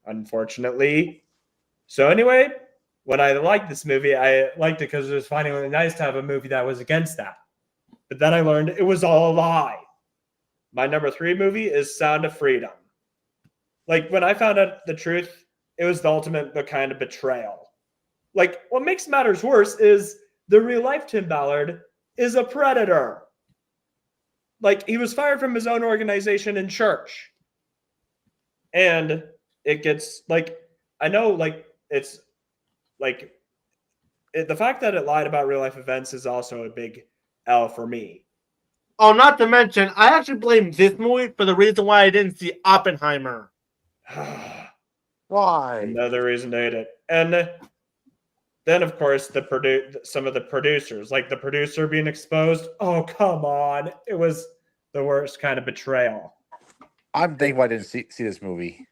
unfortunately. So anyway, when I liked this movie, I liked it because it was finally nice to have a movie that was against that. But then I learned it was all a lie. My number 3 movie is Sound of Freedom. Like, when I found out the truth, it was the ultimate kind of betrayal. Like, what makes matters worse is the real-life Tim Ballard is a predator. Like, he was fired from his own organization in church. And it gets, like, I know, like, it's, like, the fact that it lied about real-life events is also a big L for me. Oh, not to mention, I actually blame this movie for the reason why I didn't see Oppenheimer. Why? Another reason to hate it. And then, of course, some of the producers, like the producer being exposed. Oh, come on. It was the worst kind of betrayal. I'm thankful I didn't see this movie.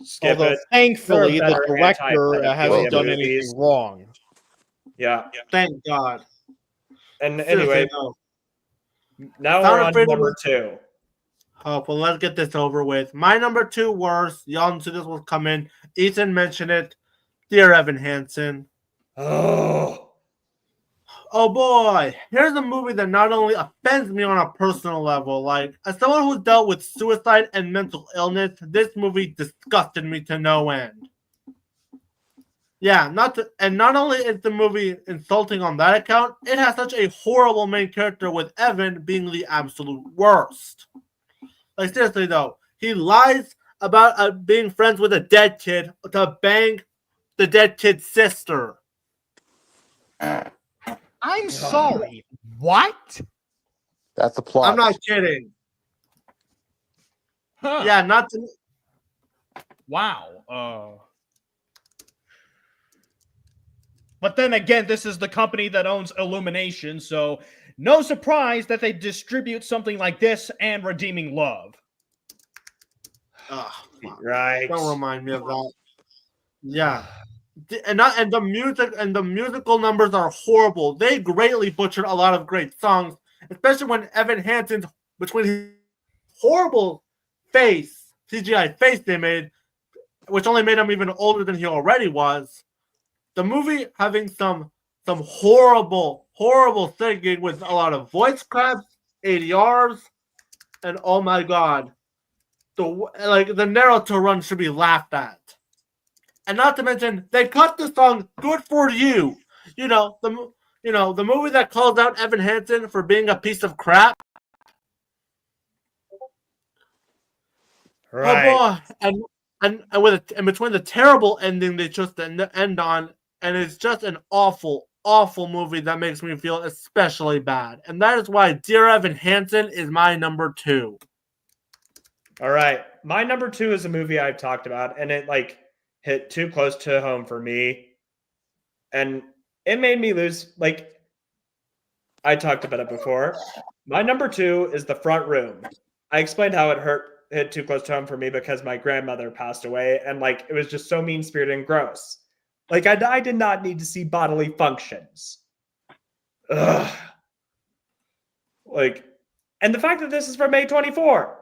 Skip Although, it. thankfully, There are the better director anti-pedophilia hasn't done movies. anything wrong. Yeah. Thank God. And Seriously, anyway, no. now Sound we're of on Freedom number 2. Oh, well, let's get this over with. My number 2 worst, y'all knew this will come in. Ethan mentioned it. Dear Evan Hansen. Oh boy, here's a movie that not only offends me on a personal level, like, as someone who's dealt with suicide and mental illness, this movie disgusted me to no end. Yeah, not only is the movie insulting on that account, it has such a horrible main character, with Evan being the absolute worst. Like, seriously though, he lies about being friends with a dead kid to bang the dead kid's sister. I'm sorry. What? That's the plot. I'm not kidding. Huh. Yeah, not to. Wow. But then again, this is the company that owns Illumination, so no surprise that they distribute something like this and Redeeming Love. Right. Don't remind me of that. Yeah. And the musical numbers are horrible. They greatly butchered a lot of great songs, especially when Evan Hansen's between his horrible CGI face they made, which only made him even older than he already was. The movie having some horrible singing with a lot of voice cracks, ADRs, and oh my god, the narrative run should be laughed at. And not to mention, they cut the song "Good for You." The movie that calls out Evan Hansen for being a piece of crap. Right. Oh boy, and between the terrible ending they chose to end on, and it's just an awful movie that makes me feel especially bad. And that is why Dear Evan Hansen is my number 2. All right. My number 2 is a movie I've talked about, and it hit too close to home for me. And it made me lose, I talked about it before. My number 2 is The Front Room. I explained how it hit too close to home for me because my grandmother passed away, and it was just so mean-spirited and gross. I did not need to see bodily functions. Ugh. And the fact that this is from A24.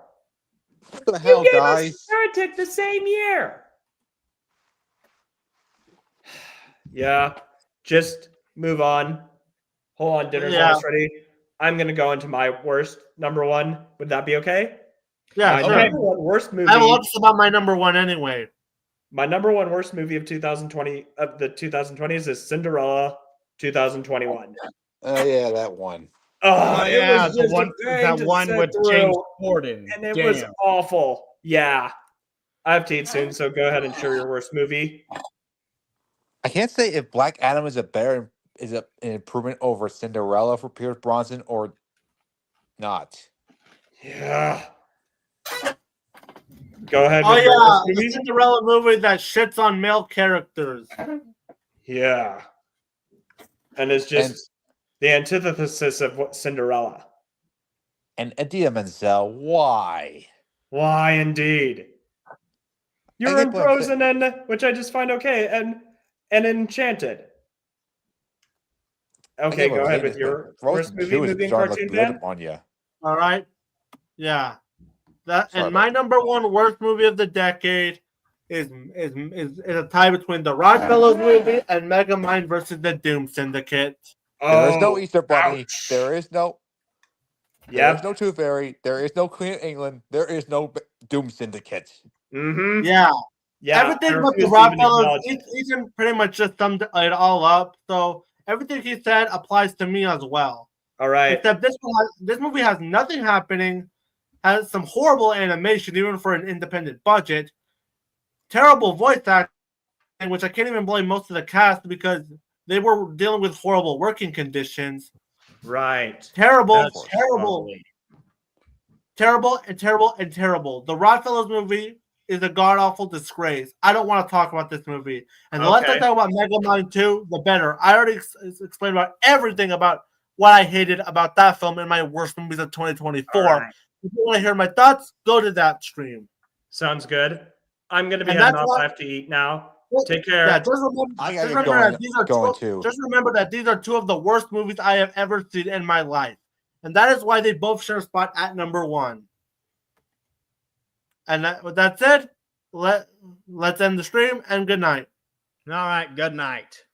What the hell, you gave guys? us Heretic the same year. Yeah, just move on. Hold on, dinner's almost ready. I'm gonna go into my worst number 1. Would that be okay? Yeah, my sure. number 1 worst movie. I have a lot about my number 1 anyway. My number 1 worst movie of 2020 of the 2020s is Cinderella 2021. Oh yeah, that one. Oh, yeah, it was just that one with James Corden, and it was awful. Yeah, I have to eat soon, so go ahead and share your worst movie. I can't say if Black Adam is an improvement over Cinderella for Pierce Brosnan or not. Yeah. Go ahead. Oh with your worst yeah, movie. the Cinderella movie that shits on male characters. Yeah, and it's just the antithesis of what Cinderella. And Idina Menzel, why? Why indeed? You're in Frozen, and which I just find okay, and Enchanted. Okay, go ahead with your worst movie and cartoon fan. On you. All right, yeah. My number 1 worst movie of the decade is a tie between the Rockfellows movie and Megamind versus the Doom Syndicate. There is no Easter Bunny. Ouch. There is no. There is no Tooth Fairy. There is no Queen of England. There is no Doom Syndicate. Mm-hmm. Yeah. Yeah. Everything about the Rockfellows, Ethan pretty much just summed it all up. So everything he said applies to me as well. All right. Except this movie has nothing happening, has some horrible animation, even for an independent budget, terrible voice acting, which I can't even blame most of the cast because they were dealing with horrible working conditions. Right. Terrible. The Rockfellows movie is a god-awful disgrace. I don't want to talk about this movie. And the less I talk about Megamind 2, the better. I already explained about everything about what I hated about that film in my worst movies of 2024. Right. If you want to hear my thoughts, go to that stream. Sounds good. I'm going to be heading off. I have to eat now. Take care. Yeah, just remember that these are 2 of the worst movies I have ever seen in my life. And that is why they both share a spot at number 1. And with that said, let's end the stream and good night. All right, good night.